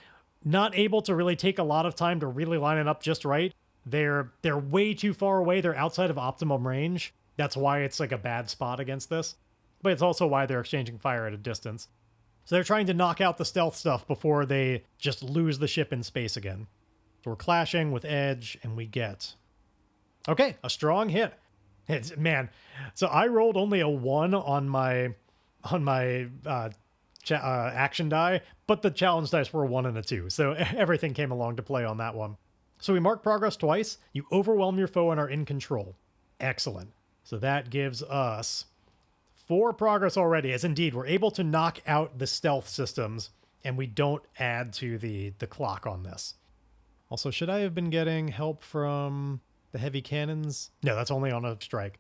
S2: not able to really take a lot of time to really line it up just right. They're way too far away. They're outside of optimum range. That's why it's like a bad spot against this. But it's also why they're exchanging fire at a distance. So they're trying to knock out the stealth stuff before they just lose the ship in space again. So we're clashing with Edge, and we get... Okay, a strong hit. Man, so I rolled only a 1 on my action die, but the challenge dice were a 1 and a 2. So everything came along to play on that one. So we mark progress twice. You overwhelm your foe and are in control. Excellent. So that gives us 4 progress already, as indeed we're able to knock out the stealth systems, and we don't add to the clock on this. Also, should I have been getting help from the heavy cannons? No, that's only on a strike.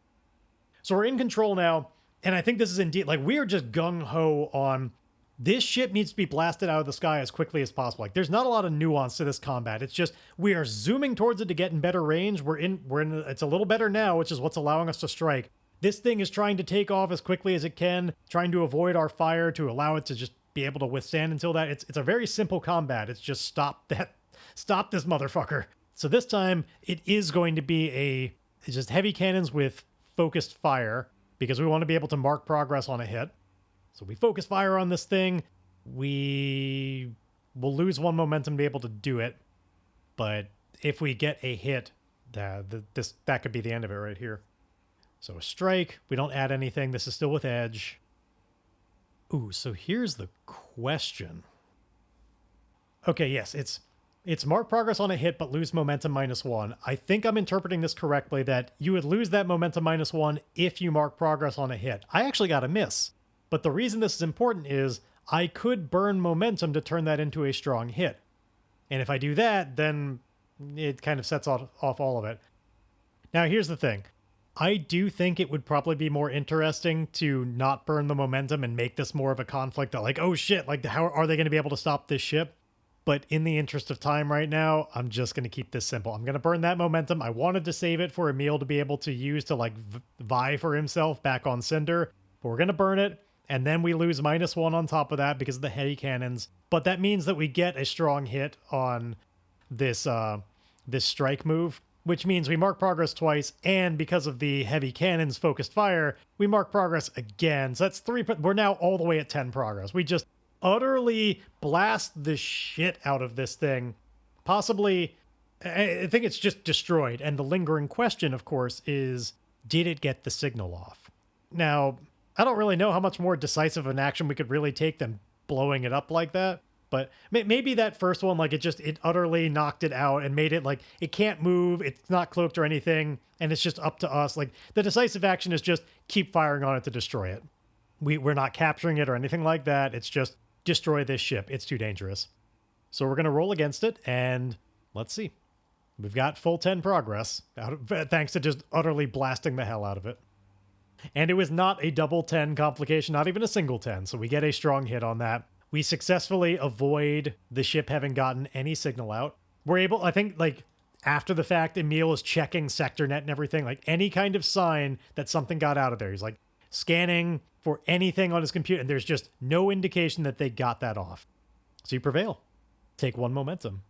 S2: So we're in control now, and I think this is indeed, like, we are just gung-ho on this ship needs to be blasted out of the sky as quickly as possible. Like, there's not a lot of nuance to this combat. It's just we are zooming towards it to get in better range. We're in. It's a little better now, which is what's allowing us to strike. This thing is trying to take off as quickly as it can, trying to avoid our fire to allow it to just be able to withstand until that. It's a very simple combat. It's just stop this motherfucker. So this time it is going to be it's just heavy cannons with focused fire because we want to be able to mark progress on a hit. So we focus fire on this thing. We will lose 1 momentum to be able to do it. But if we get a hit, that could be the end of it right here. So a strike. We don't add anything. This is still with Edge. Ooh, so here's the question. Okay, yes, it's mark progress on a hit, but lose momentum -1. I think I'm interpreting this correctly, that you would lose that momentum -1 if you mark progress on a hit. I actually got a miss. But the reason this is important is I could burn momentum to turn that into a strong hit. And if I do that, then it kind of sets off all of it. Now, here's the thing. I do think it would probably be more interesting to not burn the momentum and make this more of a conflict that like, oh shit, like how are they going to be able to stop this ship? But in the interest of time right now, I'm just going to keep this simple. I'm going to burn that momentum. I wanted to save it for Emil to be able to use to like vie for himself back on Cinder. But we're going to burn it. And then we lose -1 on top of that because of the heavy cannons. But that means that we get a strong hit on this strike move, which means we mark progress twice. And because of the heavy cannons focused fire, we mark progress again. So that's 3. We're now all the way at 10 progress. We just utterly blast the shit out of this thing. Possibly, I think it's just destroyed. And the lingering question, of course, is did it get the signal off? Now, I don't really know how much more decisive an action we could really take than blowing it up like that. But maybe that first one, like it utterly knocked it out and made it like it can't move. It's not cloaked or anything. And it's just up to us. Like the decisive action is just keep firing on it to destroy it. We're not capturing it or anything like that. It's just destroy this ship. It's too dangerous. So we're going to roll against it. And let's see. We've got full 10 progress thanks to just utterly blasting the hell out of it. And it was not a double 10 complication, not even a single 10. So we get a strong hit on that. We successfully avoid the ship having gotten any signal out. We're able, I think, like, after the fact, Emil is checking sector net and everything, like any kind of sign that something got out of there. He's like scanning for anything on his computer, and there's just no indication that they got that off. So you prevail. Take 1 momentum.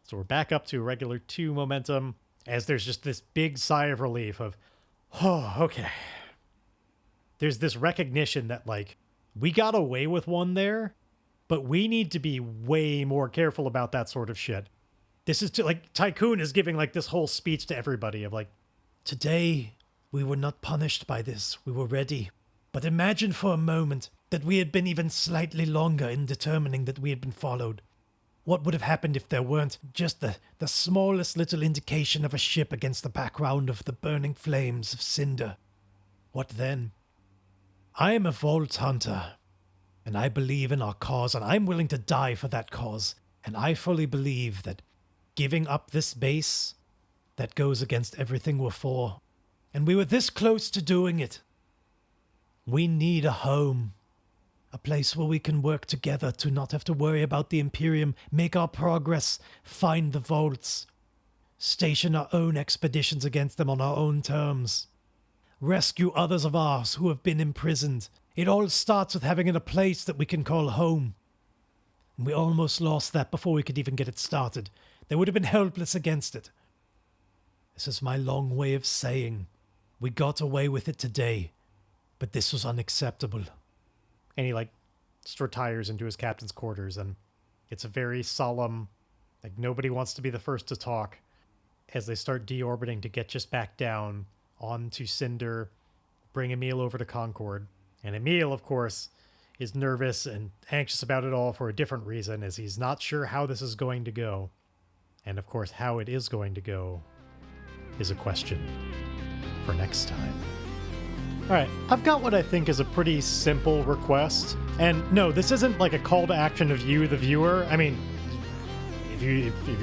S2: So we're back up to a regular 2 momentum, as there's just this big sigh of relief of, oh, okay. There's this recognition that, like, we got away with 1 there, but we need to be way more careful about that sort of shit. This is like, Tycoon is giving, like, this whole speech to everybody of, like, today we were not punished by this. We were ready. But imagine for a moment that we had been even slightly longer in determining that we had been followed. What would have happened if there weren't just the smallest little indication of a ship against the background of the burning flames of Cinder? What then? I am a Vault Hunter, and I believe in our cause, and I'm willing to die for that cause. And I fully believe that giving up this base,
S3: That goes against everything we're for. And we were this close to doing it. We need a home. A place where we can work together to not have to worry about the Imperium, make our progress, find the vaults, station our own expeditions against them on our own terms, rescue others of ours who have been imprisoned. It all starts with having a place that we can call home. And we almost lost that before we could even get it started. They would have been helpless against it. This is my long way of saying we got away with it today, but this was unacceptable.
S2: And he, just retires into his captain's quarters, and it's a very solemn, nobody wants to be the first to talk as they start deorbiting to get just back down onto Cinder, bring Emil over to Concord. And Emil, of course, is nervous and anxious about it all for a different reason, as he's not sure how this is going to go. And of course, how it is going to go is a question for next time. All right, I've got what I think is a pretty simple request. And no, this isn't like a call to action of you, the viewer. I mean, if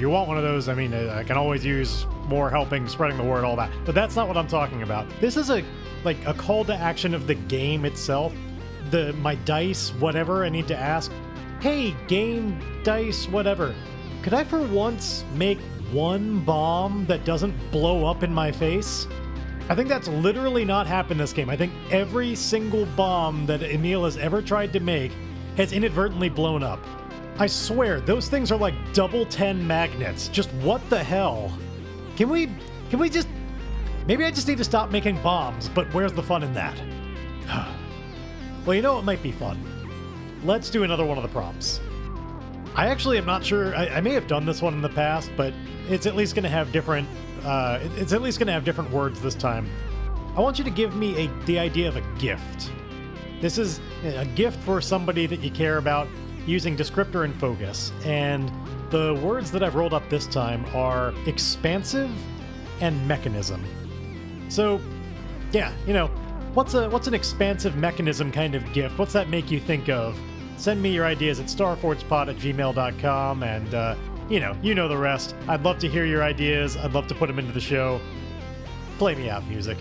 S2: you want one of those, I mean, I can always use more helping, spreading the word, all that. But that's not what I'm talking about. This is a call to action of the game itself. My dice, whatever, I need to ask, hey, game, dice, whatever, could I for once make one bomb that doesn't blow up in my face? I think that's literally not happened this game. I think every single bomb that Emil has ever tried to make has inadvertently blown up. I swear, those things are like double 10 magnets. Just what the hell? Can we just... Maybe I just need to stop making bombs, but where's the fun in that? Well, you know what might be fun? Let's do another one of the prompts. I actually am not sure. I may have done this one in the past, but it's at least going to have different... it's at least going to have different words this time. I want you to give me the idea of a gift. This is a gift for somebody that you care about using descriptor and focus. And the words that I've rolled up this time are expansive and mechanism. So, yeah, what's an expansive mechanism kind of gift? What's that make you think of? Send me your ideas at starforgepod@gmail.com, and you know the rest. I'd love to hear your ideas. I'd love to put them into the show. Play me out, music.